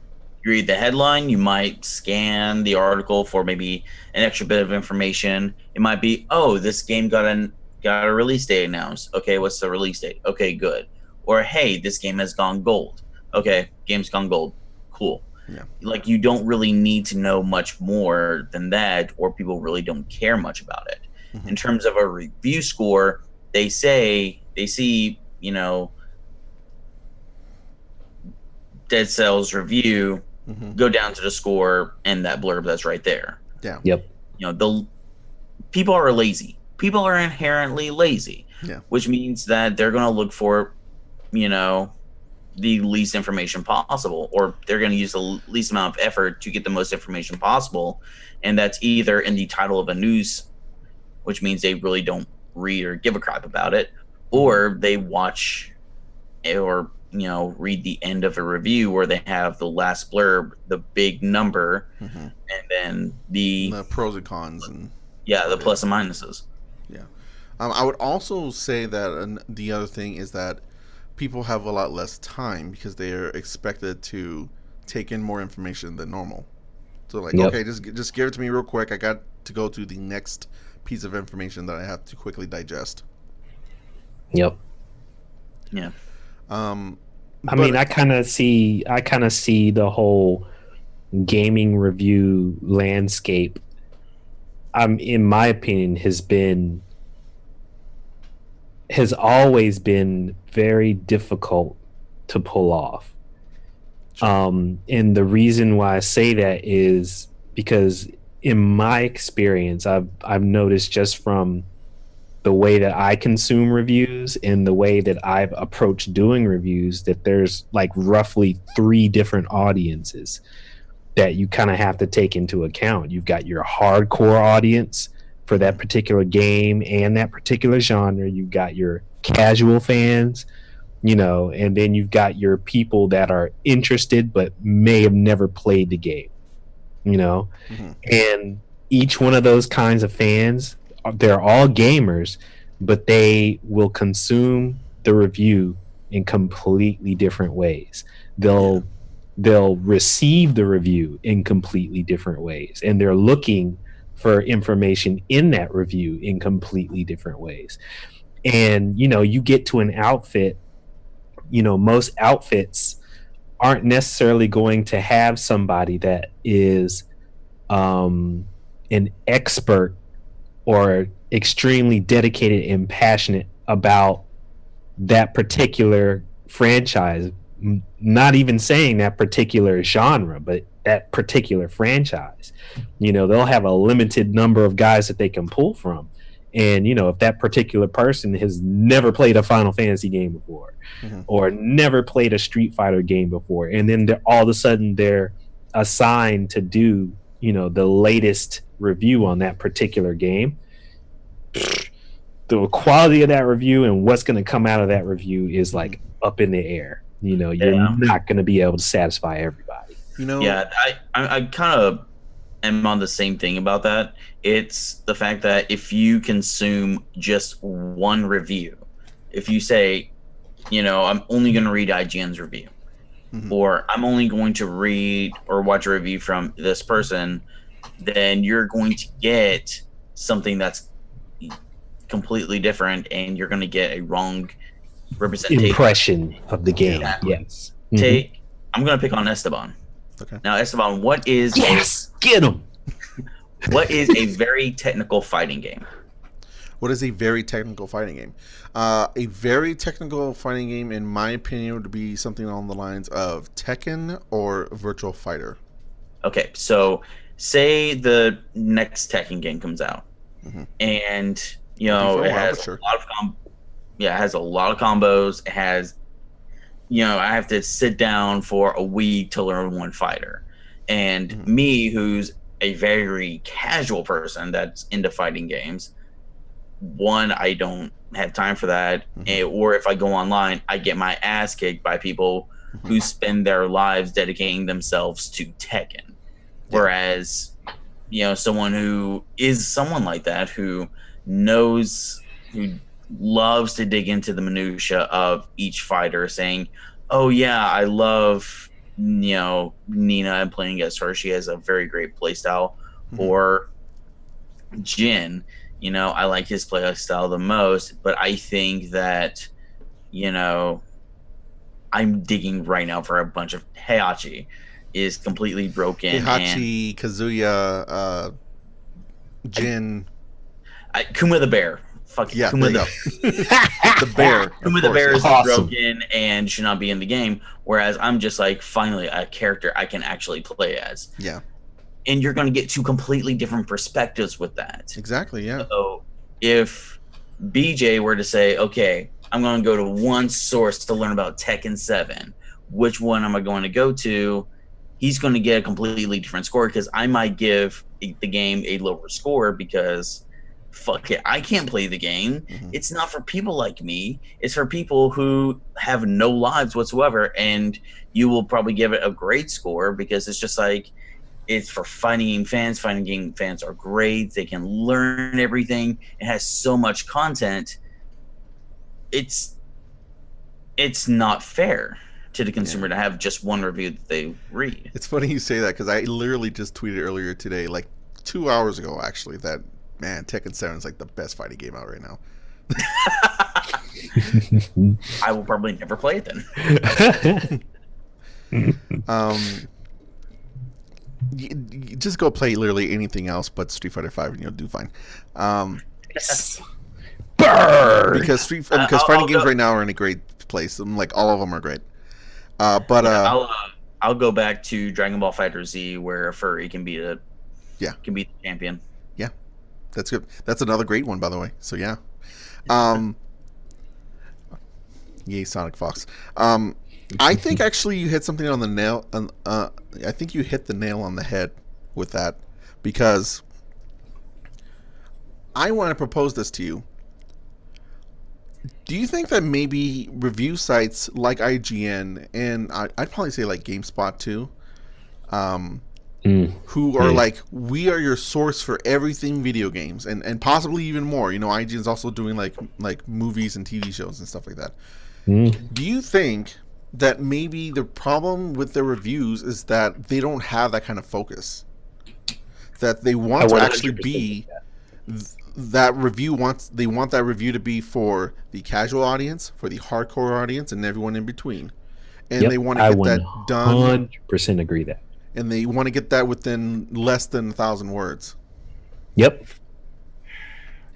B: read the headline, you might scan the article for maybe an extra bit of information. It might be, oh, this game got a release date announced. Okay, what's the release date? Okay, good. Or, hey, this game has gone gold. Okay, game's gone gold. Cool.
A: Yeah.
B: Like, you don't really need to know much more than that, or people really don't care much about it. In terms of a review score, they see, Dead Cells review, go down to the score and that blurb that's right there.
A: Yeah.
C: Yep.
B: The people are lazy. People are inherently lazy.
A: Yeah.
B: Which means that they're going to look for, the least information possible, or they're going to use the least amount of effort to get the most information possible. And that's either in the title of a news, which means they really don't read or give a crap about it, or they watch or read the end of a review where they have the last blurb, the big number, and then the
A: pros and cons, and
B: the plus and minuses.
A: Yeah. I would also say that the other thing is that people have a lot less time because they are expected to take in more information than normal. So okay, just give it to me real quick. I got to go to the next piece of information that I have to quickly digest.
C: Yep.
B: Yeah.
C: I mean, I kind of see the whole gaming review landscape. In my opinion, has always been very difficult to pull off. And the reason why I say that is because in my experience, I've noticed just from the way that I consume reviews and the way that I've approached doing reviews, that there's like roughly 3 different audiences that you kind of have to take into account. You've got your hardcore audience for that particular game and that particular genre. You've got your casual fans, and then you've got your people that are interested but may have never played the game, and each one of those kinds of fans, they're all gamers, but they will consume the review in completely different ways. They'll receive the review in completely different ways, and they're looking for information in that review in completely different ways. And you get to an outfit, most outfits aren't necessarily going to have somebody that is an expert or extremely dedicated and passionate about that particular franchise, not even saying that particular genre, but that particular franchise. They'll have a limited number of guys that they can pull from. And, if that particular person has never played a Final Fantasy game before, or never played a Street Fighter game before, and then all of a sudden they're assigned to do, the latest review on that particular game, the quality of that review and what's going to come out of that review is like up in the air. You're not going to be able to satisfy everybody.
B: Yeah, I kind of am on the same thing about that. It's the fact that if you consume just one review, if you say, I'm only going to read IGN's review, or I'm only going to read or watch a review from this person, then you're going to get something that's completely different, and you're going to get a wrong representation
C: impression of the game.
B: Exactly.
C: Yes.
B: I'm going to pick on Esteban.
A: Okay.
B: Now, Esteban, what is
C: get him?
B: What is a very technical fighting game?
A: What is a very technical fighting game? A very technical fighting game, in my opinion, would be something along the lines of Tekken or Virtual Fighter.
B: Okay, so say the next Tekken game comes out, and it has a lot of it has a lot of combos. It has, I have to sit down for a week to learn one fighter, and me, who's a very casual person that's into fighting games, one, I don't have time for that, or if I go online, I get my ass kicked by people who spend their lives dedicating themselves to Tekken. Whereas, someone who is someone like that, who loves to dig into the minutia of each fighter, saying, "Oh yeah, I love Nina and playing against her. She has a very great playstyle," or Jin. I like his play style the most, but I think that, I'm digging right now for a bunch of Heihachi is completely broken.
A: Heihachi, Kazuya, Jin.
B: Kuma the Bear. Fuck yeah, Kuma
A: the Bear.
B: Kuma the Bear is awesome. Broken and should not be in the game, whereas I'm just like, finally, a character I can actually play as.
A: Yeah.
B: And you're going to get two completely different perspectives with that.
A: Exactly, yeah.
B: So if BJ were to say, okay, I'm going to go to one source to learn about Tekken 7, which one am I going to go to? He's going to get a completely different score, because I might give the game a lower score because, fuck it, I can't play the game. It's not for people like me. It's for people who have no lives whatsoever, and you will probably give it a great score because it's just like, it's for fighting game fans. Fighting game fans are great. They can learn everything. It has so much content. It's not fair to the consumer to have just one review that they read.
A: It's funny you say that, because I literally just tweeted earlier today, like 2 hours ago actually, that, man, Tekken 7 is like the best fighting game out right now.
B: I will probably never play it then.
A: You just go play literally anything else but Street Fighter 5 and you'll do fine.
B: Yes.
A: Burn! Because fighting games right now are in a great place. Like, all of them are great.
B: I'll go back to Dragon Ball Fighter Z, where a furry can be the champion.
A: Yeah, that's good. That's another great one, by the way. So yeah, yay Sonic Fox. I think actually you hit something on the nail. I think you hit the nail on the head with that, because I want to propose this to you. Do you think that maybe review sites like IGN, and I'd probably say like GameSpot too, who are like, we are your source for everything video games, and possibly even more. IGN's also doing like movies and TV shows and stuff like that. Do you think that maybe the problem with their reviews is that they don't have that kind of focus? That they want to actually be that review they want that review to be for the casual audience, for the hardcore audience, and everyone in between. And they want to get that done.
C: 100% agree that.
A: And they want to get that within less than 1,000 words.
C: Yep.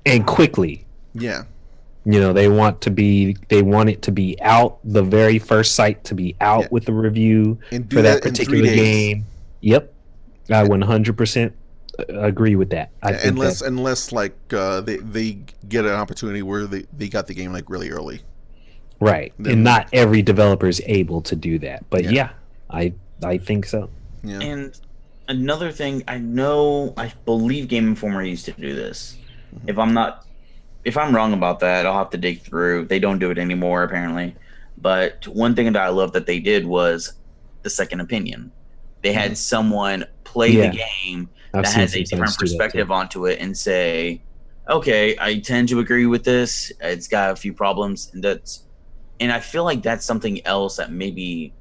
C: And quickly.
A: Yeah.
C: They want it to be out, the very first site to be out with the review for that particular game. Yep. I 100% agree with that.
A: Unless like they get an opportunity where they got the game like really early.
C: Right. And not every developer is able to do that. But I think so.
A: Yeah.
B: And another thing, I believe Game Informer used to do this. If I'm wrong about that, I'll have to dig through. They don't do it anymore, apparently. But one thing that I love that they did was the second opinion. They had someone play the game that has a different perspective onto it and say, okay, I tend to agree with this. It's got a few problems. And I feel like that's something else that maybe,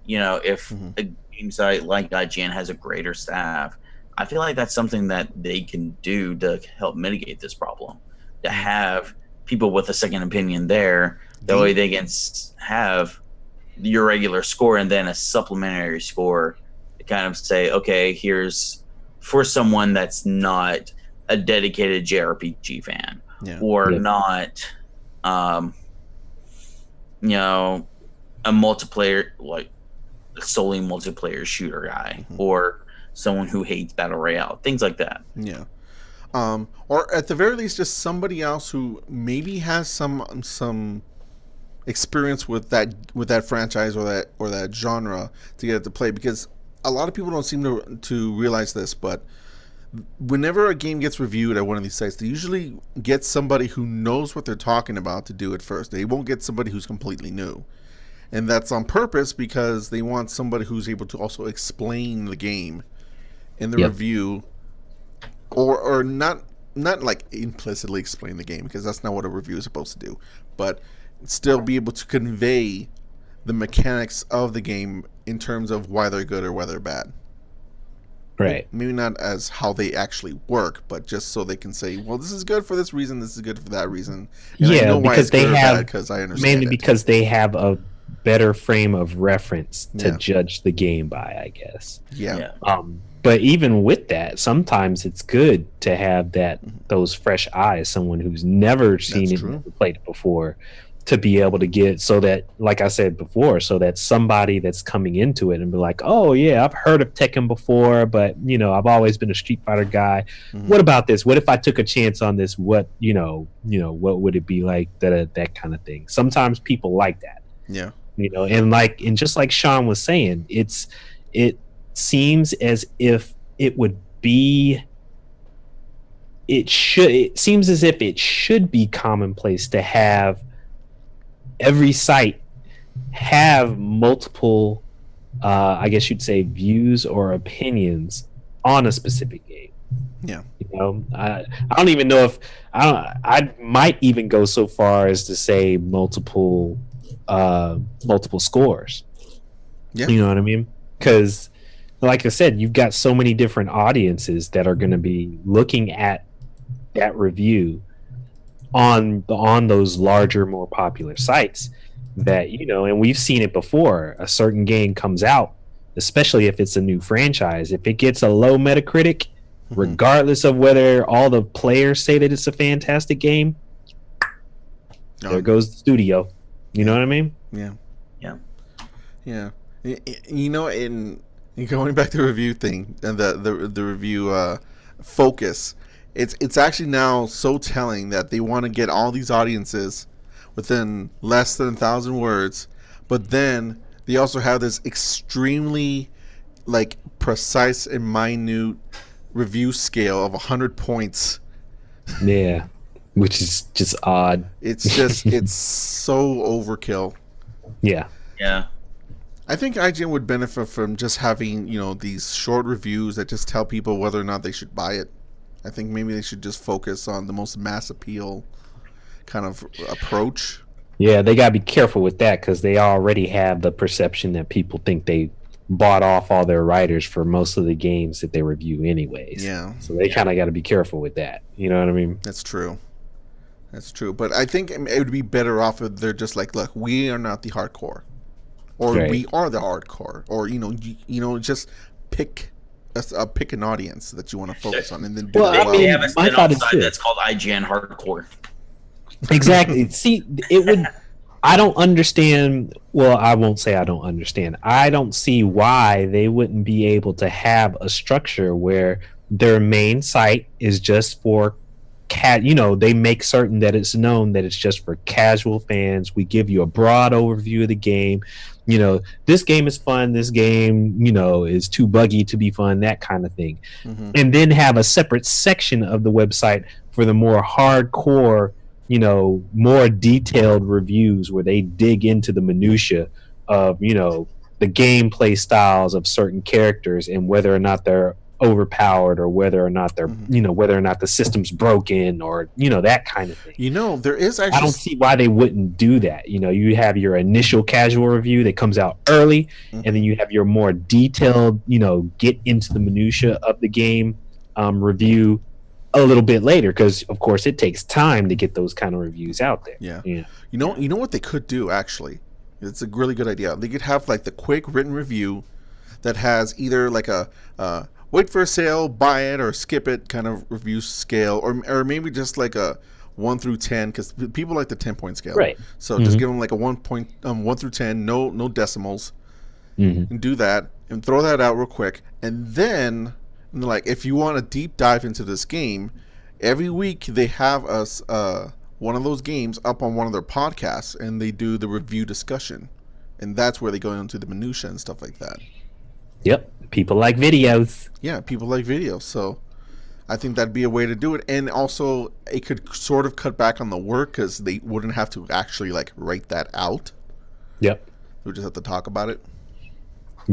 B: if a game site like IGN has a greater staff, I feel like that's something that they can do to help mitigate this problem. To have people with a second opinion there, that way they can have your regular score and then a supplementary score to kind of say, okay, here's for someone that's not a dedicated JRPG fan or not, a multiplayer, like solely multiplayer shooter guy, or someone who hates Battle Royale, things like that.
A: Yeah. Or at the very least, just somebody else who maybe has some experience with that franchise or that genre to get it to play, because a lot of people don't seem to realize this, but whenever a game gets reviewed at one of these sites, they usually get somebody who knows what they're talking about to do it first. They won't get somebody who's completely new. And that's on purpose because they want somebody who's able to also explain the game in the review, or not like implicitly explain the game, because that's not what a review is supposed to do, but still be able to convey the mechanics of the game in terms of why they're good or why they're bad.
C: Right.
A: Maybe not as how they actually work, but just so they can say, well, this is good for this reason, this is good for that reason. And I know
C: because they have,
A: because I understand
C: mainly because they have a better frame of reference to judge the game by, I guess.
A: Yeah.
C: But even with that, sometimes it's good to have those fresh eyes, someone who's never seen it, never played it before, to be able to get, so that, like I said before, so that somebody that's coming into it and be like, oh yeah, I've heard of Tekken before, but I've always been a Street Fighter guy. What about this? What if I took a chance on this? What what would it be like? That kind of thing. Sometimes people like that.
A: Yeah.
C: And just like Shawn was saying, it seems as if it would be. It seems as if it should be commonplace to have every site have multiple, I guess you'd say, views or opinions on a specific game.
A: Yeah.
C: I don't even know if I might even go so far as to say multiple scores.
A: Yeah.
C: You know what I mean? Because, like I said, you've got so many different audiences that are going to be looking at that review on those larger, more popular sites that, and we've seen it before. A certain game comes out, especially if it's a new franchise. If it gets a low Metacritic, regardless of whether all the players say that it's a fantastic game, there goes the studio. You know what I mean?
A: Yeah.
B: Yeah.
A: Yeah. In going back to the review thing and the review focus, it's actually now so telling that they want to get all these audiences within less than 1,000 words, but then they also have this extremely precise and minute review scale of 100 points.
C: Yeah, which is just odd.
A: It's so overkill.
C: Yeah.
B: Yeah.
A: I think IGN would benefit from just having, these short reviews that just tell people whether or not they should buy it. I think maybe they should just focus on the most mass appeal kind of approach.
C: Yeah, they got to be careful with that because they already have the perception that people think they bought off all their writers for most of the games that they review anyways.
A: Yeah.
C: So they kind of got to be careful with that. You know what I mean?
A: That's true. But I think it would be better off if they're just like, look, we are not the hardcore. Or we are the hardcore. Or, just pick an audience that you want to focus on and then do
B: they have a spin-off side that's called IGN Hardcore.
C: Exactly. See, it would. I don't understand. Well, I won't say I don't understand. I don't see why they wouldn't be able to have a structure where their main site is just for they make certain that it's known that it's just for casual fans. We give you a broad overview of the game. This game is fun. This game, is too buggy to be fun, that kind of thing. Mm-hmm. And then have a separate section of the website for the more hardcore, more detailed reviews where they dig into the minutia of, the gameplay styles of certain characters and whether or not they're overpowered or whether or not they're whether or not the system's broken or that kind of thing.
A: There is actually,
C: I don't see why they wouldn't do that. You have your initial casual review that comes out early, and then you have your more detailed get into the minutia of the game review a little bit later, because of course it takes time to get those kind of reviews out there.
A: Yeah. You know what they could do, actually? It's a really good idea. They could have the quick written review that has either a wait for a sale, buy it, or skip it kind of review scale, or maybe just a 1 through 10, because people like the 10-point scale.
C: Right.
A: So just give them a 1 through 10, no decimals, and do that. and throw that out real quick. And then, like, if you want to deep dive into this game, every week they have us one of those games up on one of their podcasts, and they do the review discussion, and that's where they go into the minutia and stuff like that.
C: Yep, people like videos.
A: Yeah, people like videos. So I think that'd be a way to do it, and also it could sort of cut back on the work because they wouldn't have to actually like write that out.
C: Yep.
A: We just have to talk about it.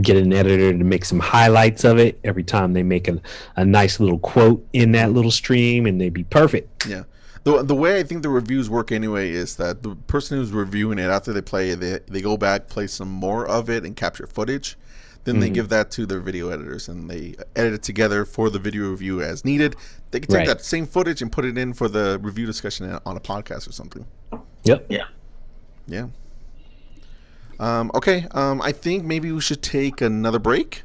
C: Get an editor to make some highlights of it every time they make a nice little quote in that little stream, and they'd be perfect.
A: Yeah. The way I think the reviews work anyway is that the person who's reviewing it, after they play it, they go back, play some more of it, and capture footage. Then they give that to their video editors, and they edit it together for the video review as needed. They can take that same footage and put it in for the review discussion on a podcast or something.
C: Yep.
B: Yeah.
A: Yeah. Okay. I think maybe we should take another break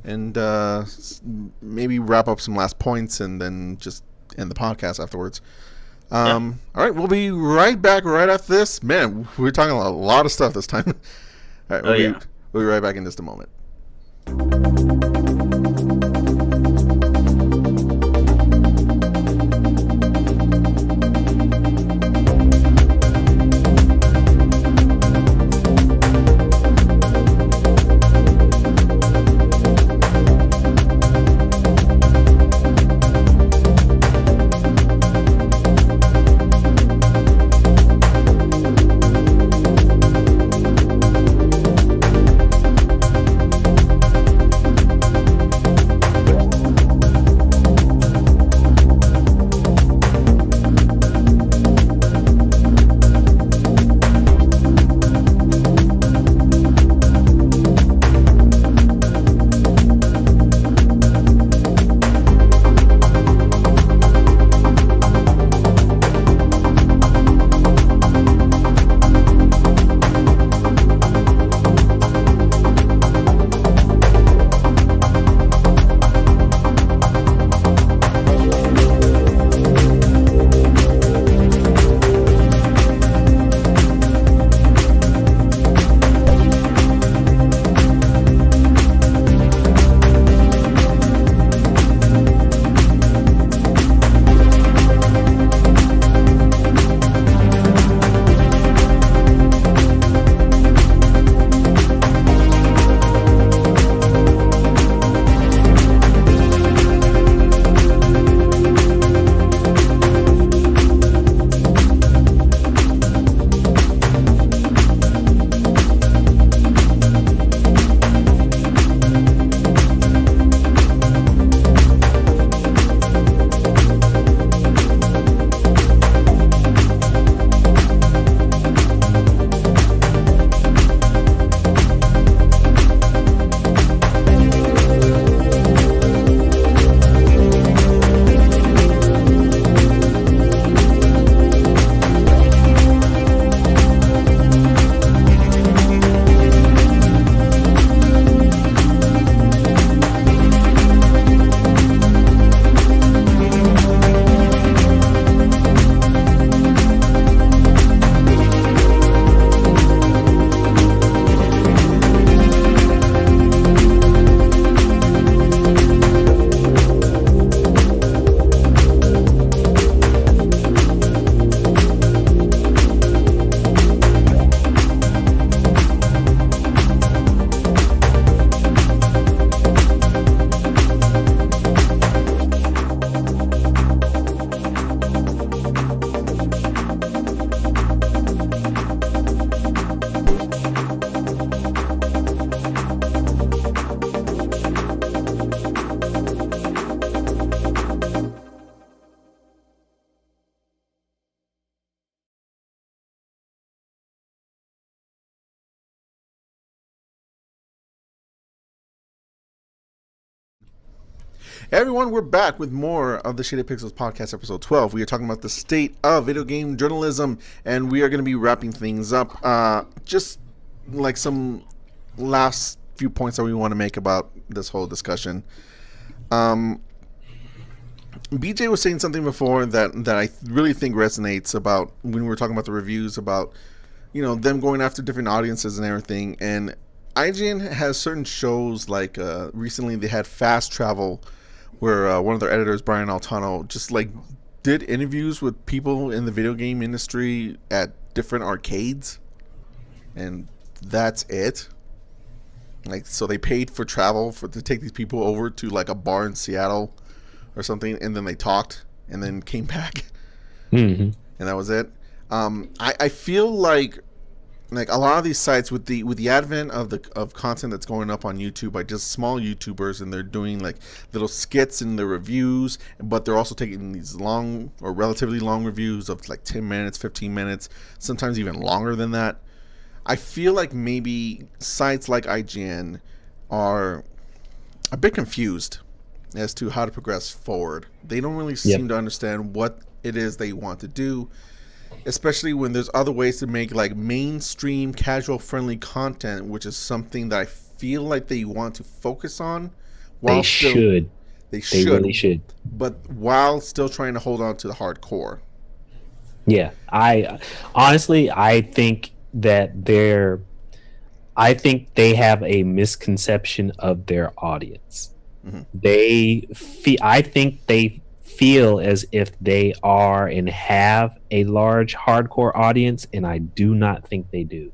A: and maybe wrap up some last points and then just end the podcast afterwards. All right. We'll be right back right after this. Man, we're talking a lot of stuff this time. All right. We'll be right back in just a moment. Hey everyone, we're back with more of the Shaded Pixels podcast, episode 12. We are talking about the state of video game journalism, and we are going to be wrapping things up. Just like some last few points that we want to make about this whole discussion. BJ was saying something before that I really think resonates about when we were talking about the reviews, about, you know, them going after different audiences and everything. And IGN has certain shows like recently they had Fast Travel, where one of their editors, Brian Altano, just like did interviews with people in the video game industry at different arcades, and that's it. Like, so they paid for travel to take these people over to like a bar in Seattle or something, and then they talked and then came back, and that was it. I feel like a lot of these sites with the advent of content that's going up on YouTube by just small YouTubers, and they're doing like little skits in their reviews, but they're also taking these long or relatively long reviews of like 10 minutes, 15 minutes, sometimes even longer than that. I feel like maybe sites like IGN are a bit confused as to how to progress forward. They don't really seem to understand what it is they want to do, especially when there's other ways to make like mainstream casual friendly content, which is something that I feel like they want to focus on.
C: They should. They really should.
A: But while still trying to hold on to the hardcore.
C: Yeah. I think that I think they have a misconception of their audience. I think they feel as if they are and have a large hardcore audience, and I do not think they do.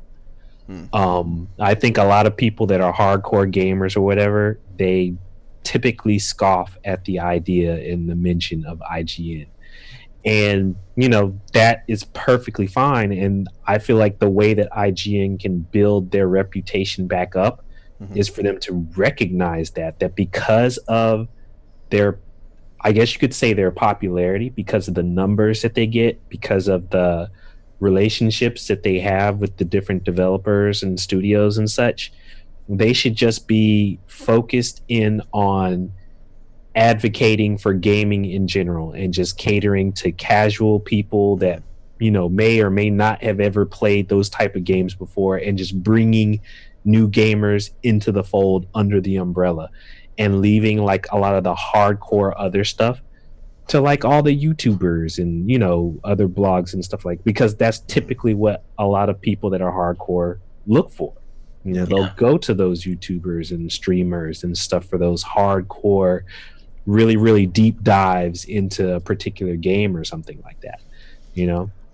C: I think a lot of people that are hardcore gamers or whatever, they typically scoff at the idea and the mention of IGN. And, that is perfectly fine. And I feel like the way that IGN can build their reputation back up is for them to recognize that because of their, I guess you could say, their popularity, because of the numbers that they get, because of the relationships that they have with the different developers and studios and such, they should just be focused in on advocating for gaming in general and just catering to casual people that may or may not have ever played those type of games before, and just bringing new gamers into the fold under the umbrella, and leaving like a lot of the hardcore other stuff to like all the YouTubers and other blogs and stuff, like, because that's typically what a lot of people that are hardcore look for. They'll go to those YouTubers and streamers and stuff for those hardcore, really, really deep dives into a particular game or something like that.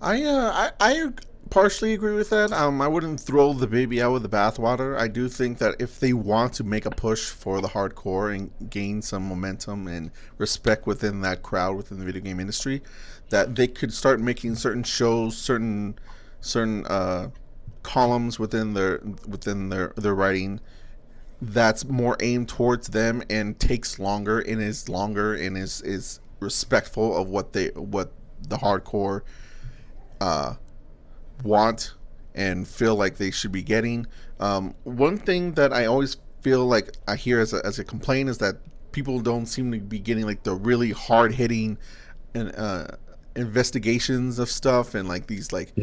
A: I partially agree with that. I wouldn't throw the baby out with the bathwater. I do think that if they want to make a push for the hardcore and gain some momentum and respect within that crowd within the video game industry, that they could start making certain shows, certain columns within their writing that's more aimed towards them and takes longer and is respectful of what the hardcore want and feel like they should be getting. One thing that I always feel like I hear as a complaint is that people don't seem to be getting like the really hard hitting investigations of stuff, and like these like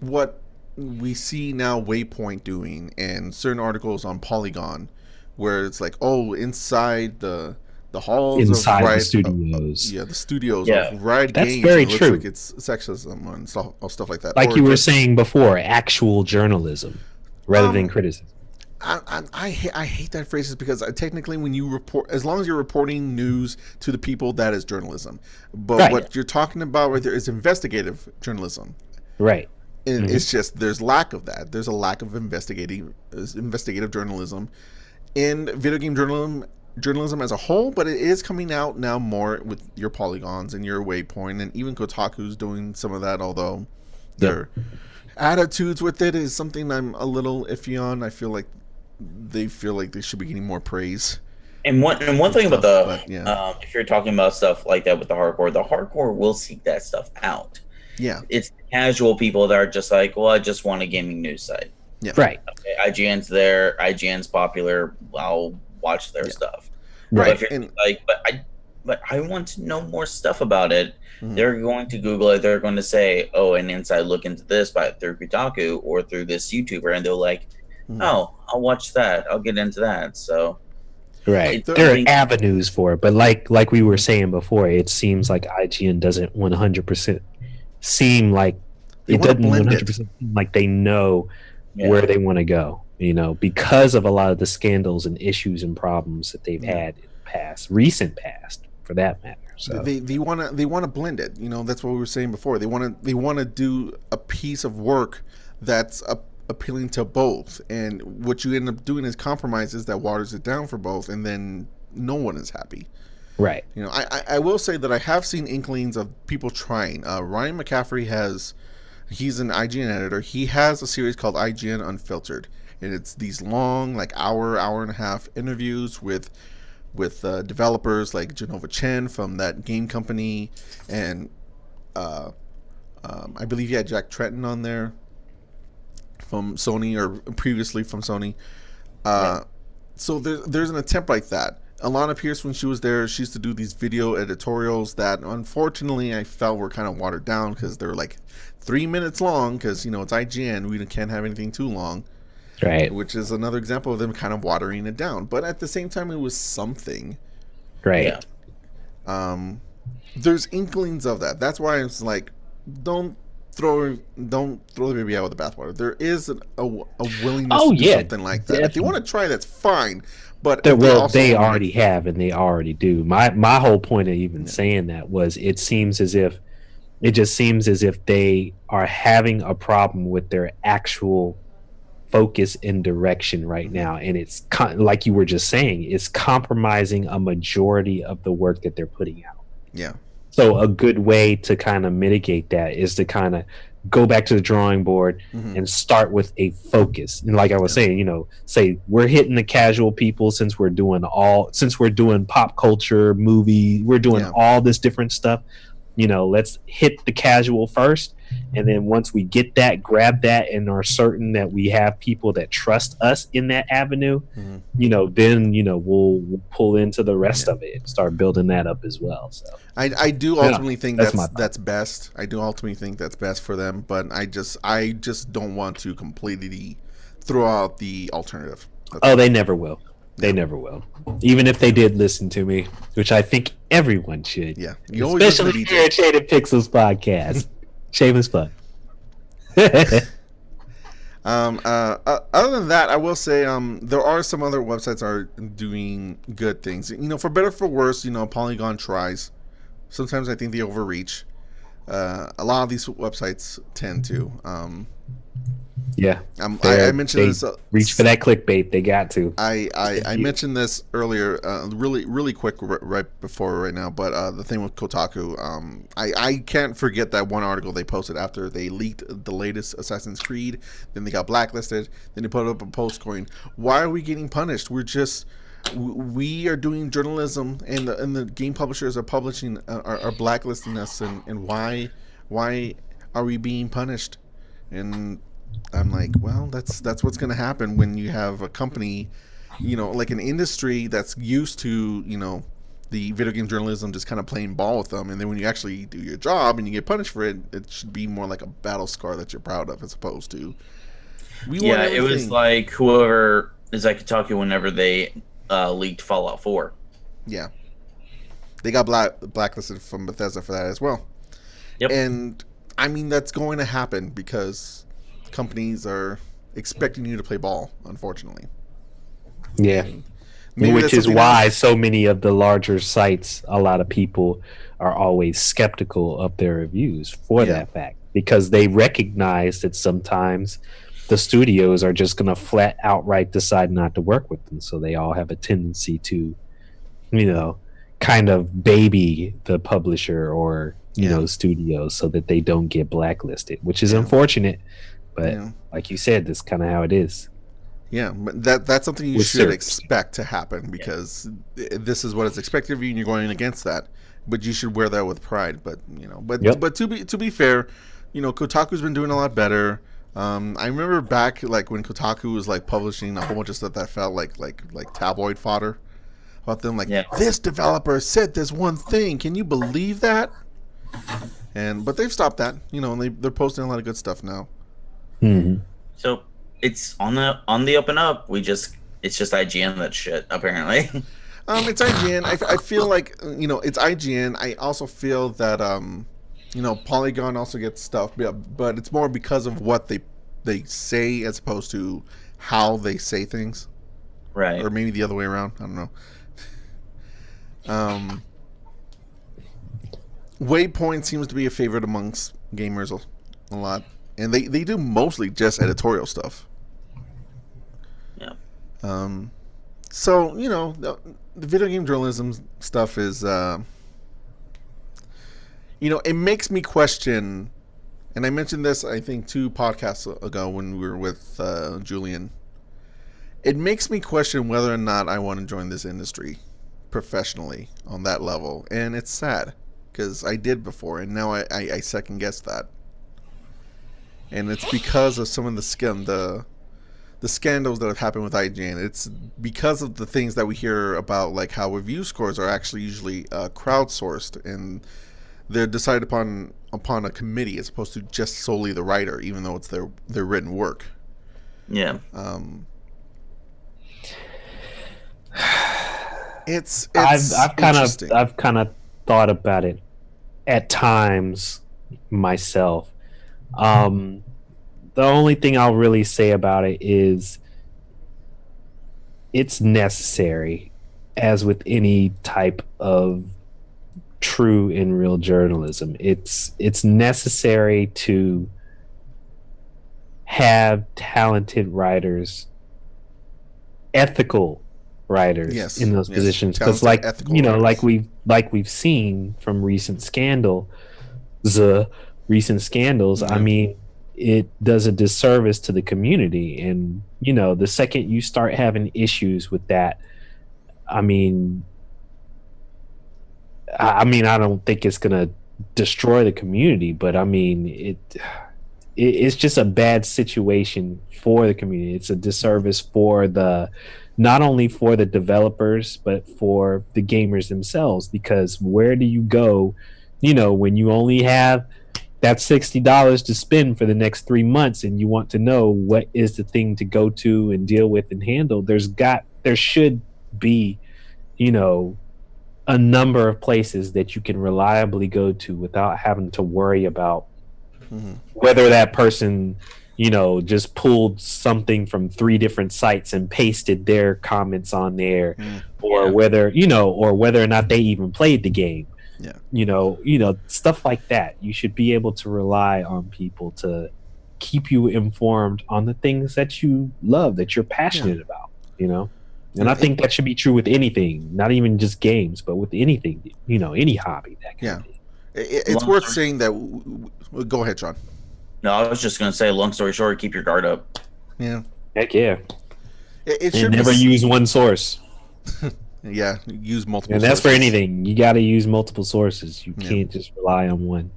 A: what we see now Waypoint doing, and certain articles on Polygon where it's like, inside the halls
C: inside
A: of
C: the studios,
A: the studios of Riot
C: that's
A: Games,
C: very
A: it looks
C: true.
A: like it's sexism and stuff like that,
C: like you were saying before, actual journalism rather than criticism.
A: I hate that phrase, because technically when you report, as long as you're reporting news to the people, that is journalism. But what you're talking about right there is investigative journalism,
C: right?
A: And it's just there's lack of that. There's a lack of investigative journalism in video game journalism as a whole, but it is coming out now more with your Polygons and your Waypoint, and even Kotaku's doing some of that, although their attitudes with it is something I'm a little iffy on. I feel like they should be getting more praise.
B: And one thing about if you're talking about stuff like that with the hardcore will seek that stuff out.
A: Yeah.
B: It's casual people that are just like, well, I just want a gaming news site.
A: Yeah.
C: Right.
B: Okay, IGN's there. IGN's popular. I'll watch their stuff.
A: Right.
B: But if you're but I want to know more stuff about it. They're going to Google it. They're going to say, an inside look into this through Kotaku or through this YouTuber, and they're like, I'll watch that. I'll get into that. So,
C: right, there are avenues for it, but like we were saying before, it seems like IGN doesn't 100% seem like it doesn't 100% seem like they know where they want to go. you know, because of a lot of the scandals and issues and problems that they've had in the past, recent past, for that matter. So
A: they want to blend it. You know, that's what we were saying before. They want to do a piece of work that's appealing to both, and what you end up doing is compromises that waters it down for both, and then no one is happy.
C: Right.
A: You know, I will say that I have seen inklings of people trying. Ryan McCaffrey he's an IGN editor. He has a series called IGN Unfiltered, and it's these long, like hour and a half interviews with developers like Genova Chen from that game company, and I believe he had Jack Tretton on there from Sony, or previously from Sony. So there's an attempt like that. Alana Pierce, when she was there, she used to do these video editorials that unfortunately I felt were kind of watered down because they're like 3 minutes long, because, you know, it's IGN. We can't have anything too long.
C: Right.
A: Which is another example of them kind of watering it down. But at the same time, it was something.
C: Right.
A: Yeah. There's inklings of that. That's why it's like, don't throw the baby out with the bathwater. There is a willingness to do something like that. Definitely. If they want to try, that's fine. But
C: they already have, and they already do. My whole point of even saying that was, it just seems as if they are having a problem with their actual focus and direction right now, and it's like you were just saying, it's compromising a majority of the work that they're putting out.
A: Yeah.
C: So a good way to kind of mitigate that is to kind of go back to the drawing board and start with a focus. And like I was saying, you know, say we're hitting the casual people, since we're doing pop culture, movie, we're doing all this different stuff. You know, let's hit the casual first, and then once we get that, grab that, and are certain that we have people that trust us in that avenue, you know, then, you know, we'll pull into the rest of it and start building that up as well. So
A: I do ultimately think that's best. I do ultimately think that's best for them, but I just don't want to completely throw out the alternative.
C: They never will. They never will. Even if they did listen to me, which I think everyone should.
A: Yeah.
C: Especially here at Shaded Pixels Podcast. Shameless plug.
A: Other than that, I will say there are some other websites are doing good things. You know, for better or for worse, you know, Polygon tries. Sometimes I think they overreach. A lot of these websites tend to. I mentioned this.
C: Reach for that clickbait. They got to.
A: I mentioned this earlier, really quick, right now. But the thing with Kotaku, I can't forget that one article they posted after they leaked the latest Assassin's Creed. Then they got blacklisted. Then they put up a post going, "Why are we getting punished? We are doing journalism, and the game publishers are publishing are blacklisting us, and why are we being punished?" And I'm like, well, that's what's going to happen when you have a company, you know, like an industry that's used to, you know, the video game journalism just kind of playing ball with them, and then when you actually do your job and you get punished for it, it should be more like a battle scar that you're proud of, as opposed to.
B: It was like whoever is at Kotaku whenever they leaked Fallout 4.
A: Yeah, they got blacklisted from Bethesda for that as well.
B: Yep.
A: And I mean, that's going to happen because companies are expecting you to play ball, unfortunately.
C: Yeah. Which is why so many of the larger sites, a lot of people are always skeptical of their reviews for that fact, because they recognize that sometimes the studios are just going to flat outright decide not to work with them. So they all have a tendency to, you know, kind of baby the publisher or, you know, studios so that they don't get blacklisted, which is unfortunate. But like you said, that's kind of how it is.
A: Yeah, but that's something you should expect to happen, because this is what is expected of you, and you're going against that. But you should wear that with pride. But you know, but to be fair, you know, Kotaku's been doing a lot better. I remember back like when Kotaku was like publishing a whole bunch of stuff that felt like tabloid fodder about them. Like, this developer said this one thing. Can you believe that? But they've stopped that. You know, and they're posting a lot of good stuff now.
C: Mm-hmm.
B: So it's on the up and up. It's just IGN that shit, apparently.
A: It's IGN. I feel like, you know, it's IGN. I also feel that you know, Polygon also gets stuff, but it's more because of what they say as opposed to how they say things,
B: Right.
A: or maybe the other way around. I don't know. Waypoint seems to be a favorite amongst gamers a lot, and they do mostly just editorial stuff.
B: Yeah.
A: So the video game journalism stuff is, it makes me question, and I mentioned this I think 2 podcasts ago when we were with Julian. It makes me question whether or not I want to join this industry professionally on that level, and it's sad because I did before, and now I second guess that, and it's because of some of the scandals that have happened with IGN. It's because of the things that we hear about, like how review scores are actually usually crowdsourced, and they're decided upon a committee as opposed to just solely the writer, even though it's their written work.
B: Yeah.
A: It's
C: I've kind of thought about it at times myself. The only thing I'll really say about it is it's necessary, as with any type of true and real journalism. It's necessary to have talented writers, ethical writers in those positions, because like we've seen from recent scandals, I mean, it does a disservice to the community, and the second you start having issues with that, I don't think it's gonna destroy the community, but I mean it's just a bad situation for the community. It's a disservice for not only for the developers, but for the gamers themselves, because where do you go, when you only have that $60 to spend for the next 3 months, and you want to know what is the thing to go to and deal with and handle? There should be, a number of places that you can reliably go to without having to worry about whether that person, just pulled something from 3 different sites and pasted their comments on there, or whether or not they even played the game. Stuff like that. You should be able to rely on people to keep you informed on the things that you love, that you're passionate about. And I think that should be true with anything, not even just games, but with anything, any hobby. That can be.
A: It's worth saying that. Go ahead, Shawn.
B: No, I was just going to say, long story short, keep your guard up.
A: Yeah.
C: Heck yeah.
A: It
C: should never use one source.
A: Yeah, use multiple.
C: And that's sources. For anything. You got to use multiple sources. You can't just rely on one.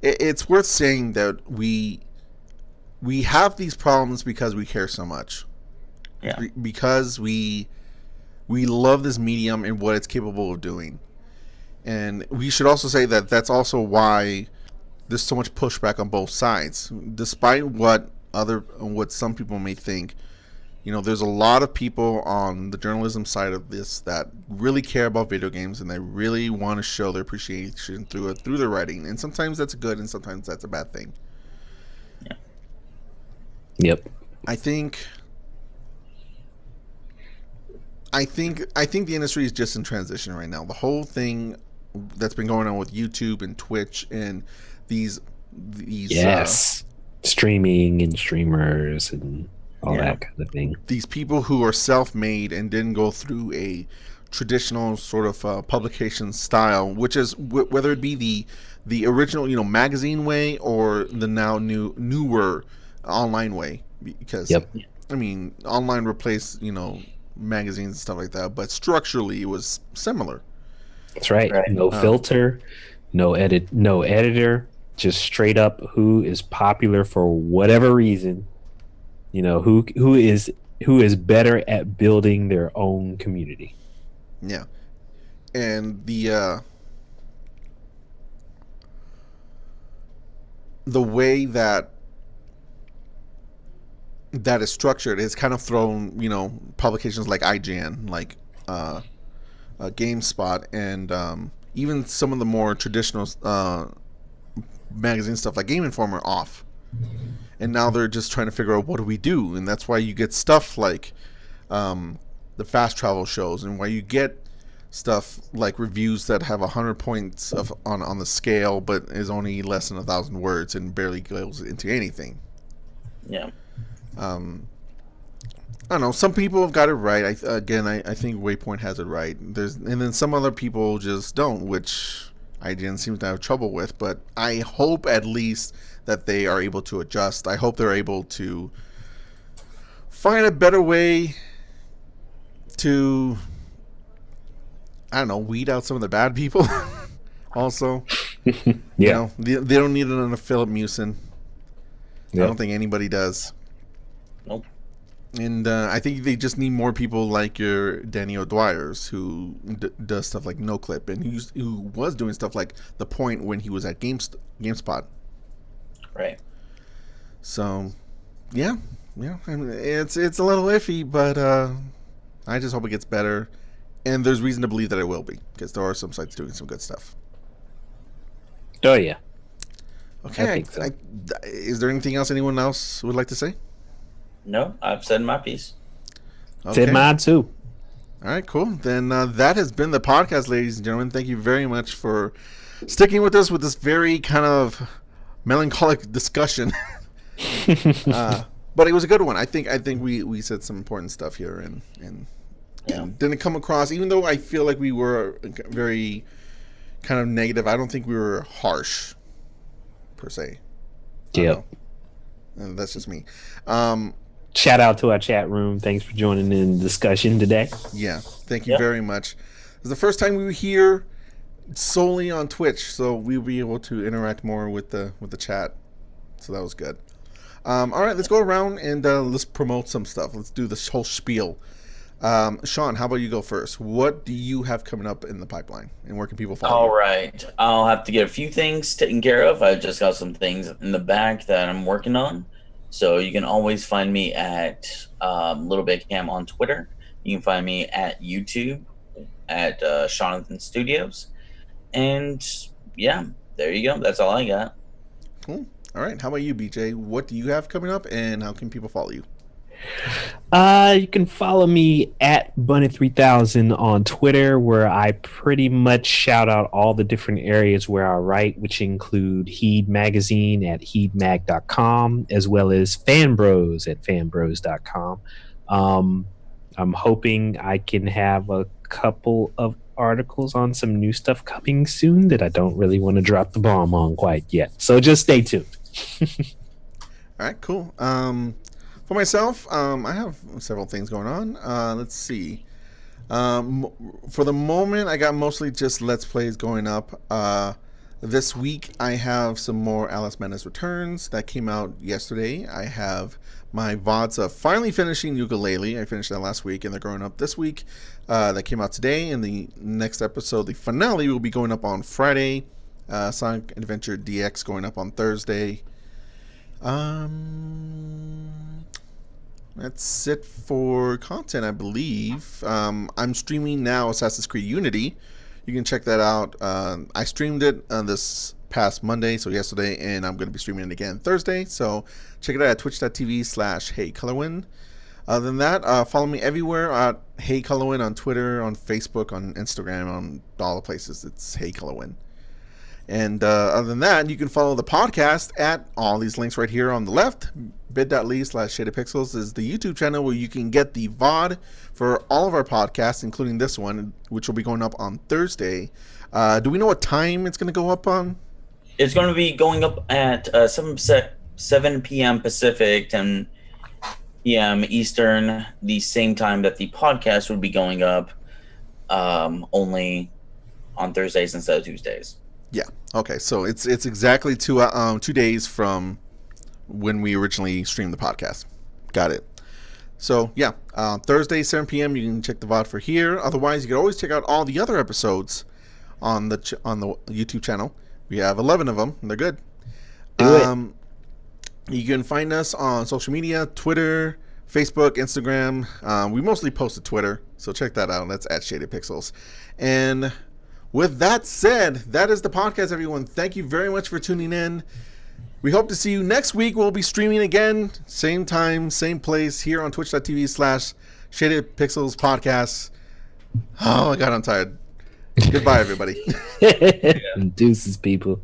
A: It's worth saying that we have these problems because we care so much.
B: Yeah.
A: Because we love this medium and what it's capable of doing. And we should also say that that's also why there's so much pushback on both sides. Despite what some people may think, there's a lot of people on the journalism side of this that really care about video games, and they really want to show their appreciation through their writing. And sometimes that's good, and sometimes that's a bad thing.
B: Yeah.
C: Yep.
A: I think the industry is just in transition right now. The whole thing that's been going on with YouTube and Twitch and these
C: streaming and streamers and all that kind of thing.
A: These people who are self-made and didn't go through a traditional sort of publication style, which is whether it be the original magazine way or the now newer online way, because online replaced magazines and stuff like that, but structurally it was similar.
C: That's right. No filter, no editor, just straight up who is popular for whatever reason. Who is better at building their own community.
A: Yeah. And the way that is structured is kind of thrown, publications like IGN, like GameSpot, and even some of the more traditional magazine stuff like Game Informer off. and now they're just trying to figure out what do we do, and that's why you get stuff like the fast travel shows, and why you get stuff like reviews that have 100 points on the scale, but is only less than 1,000 words and barely goes into anything.
B: Yeah.
A: I don't know. Some people have got it right. I think Waypoint has it right. And then some other people just don't, which IGN seems to have trouble with. But I hope at least that they are able to adjust. I hope they're able to find a better way to, I don't know, weed out some of the bad people. Also,
C: yeah,
A: they don't need another Philip Mewson.
C: Yeah.
A: I don't think anybody does.
B: Nope.
A: And I think they just need more people like your Danny O'Dwyer's, who does stuff like NoClip, and who was doing stuff like The Point when he was at GameSpot.
B: Right.
A: So, yeah. I mean, it's a little iffy, but I just hope it gets better. And there's reason to believe that it will be, because there are some sites doing some good stuff.
C: Oh yeah.
A: Okay.
C: I think so.
A: Is there anything else anyone else would like to say?
B: No, I've said my piece.
A: Okay.
C: Said mine too.
A: All right, cool. Then that has been the podcast, ladies and gentlemen. Thank you very much for sticking with us with this very kind of melancholic discussion. But it was a good one. I think we said some important stuff here and didn't come across, even though I feel like we were very kind of negative. I don't think we were harsh per se.
C: Yep.
A: And that's just me.
C: Shout out to our chat room. Thanks for joining in the discussion today.
A: Yeah, thank you very much. It was the first time we were here solely on Twitch, so we'll be able to interact more with the chat. So that was good. All right, let's go around and let's promote some stuff. Let's do this whole spiel. Shawn, how about you go first? What do you have coming up in the pipeline, and where can people follow you?
B: All right. I'll have to get a few things taken care of. I've just got some things in the back that I'm working on. So you can always find me at Little Big Cam on Twitter. You can find me at YouTube at Shonathan Studios. And yeah, there you go. That's all I got.
A: Cool. All right. How about you, BJ? What do you have coming up, and how can people follow you?
C: You can follow me at Bunny3000 on Twitter, where I pretty much shout out all the different areas where I write, which include Heed Magazine at heedmag.com, as well as Fanbros at fanbros.com. I'm hoping I can have a couple of articles on some new stuff coming soon that I don't really want to drop the bomb on quite yet. So just stay tuned.
A: All right, cool. For myself, I have several things going on. Let's see. For the moment, I got mostly just Let's Plays going up. This week, I have some more Alice Madness Returns that came out yesterday. I have my VODs of finally finishing Yooka-Laylee. I finished that last week, and they're going up this week. That came out today, and the next episode, the finale, will be going up on Friday. Sonic Adventure DX going up on Thursday. That's it for content, I believe. I'm streaming now Assassin's Creed Unity. You can check that out. I streamed it this past Monday, so yesterday, and I'm going to be streaming it again Thursday. So check it out at twitch.tv/HeyColorwin. Other than that, follow me everywhere at HeyColorwin on Twitter, on Facebook, on Instagram, on all the places. It's HeyColorwin. And other than that, you can follow the podcast at all these links right here on the left. bit.ly/shadedpixels is the YouTube channel where you can get the VOD for all of our podcasts, including this one, which will be going up on Thursday. Do we know what time it's going to go up on?
B: It's going to be going up at 7 p.m. Pacific, 10 p.m. Eastern, the same time that the podcast would be going up, only on Thursdays instead of Tuesdays.
A: Yeah. Okay. So it's exactly 2 days from when we originally streamed the podcast. Got it. So yeah, Thursday 7 p.m. you can check the VOD for here. Otherwise, you can always check out all the other episodes on the YouTube channel. We have 11 of them. And they're good. You can find us on social media: Twitter, Facebook, Instagram. We mostly post to Twitter, so check that out. That's at Shaded Pixels. And with that said, that is the podcast, everyone. Thank you very much for tuning in. We hope to see you next week. We'll be streaming again, same time, same place, here on twitch.tv/Shaded Pixels Podcast. Oh my God, I'm tired. Goodbye, everybody.
C: Deuces, people.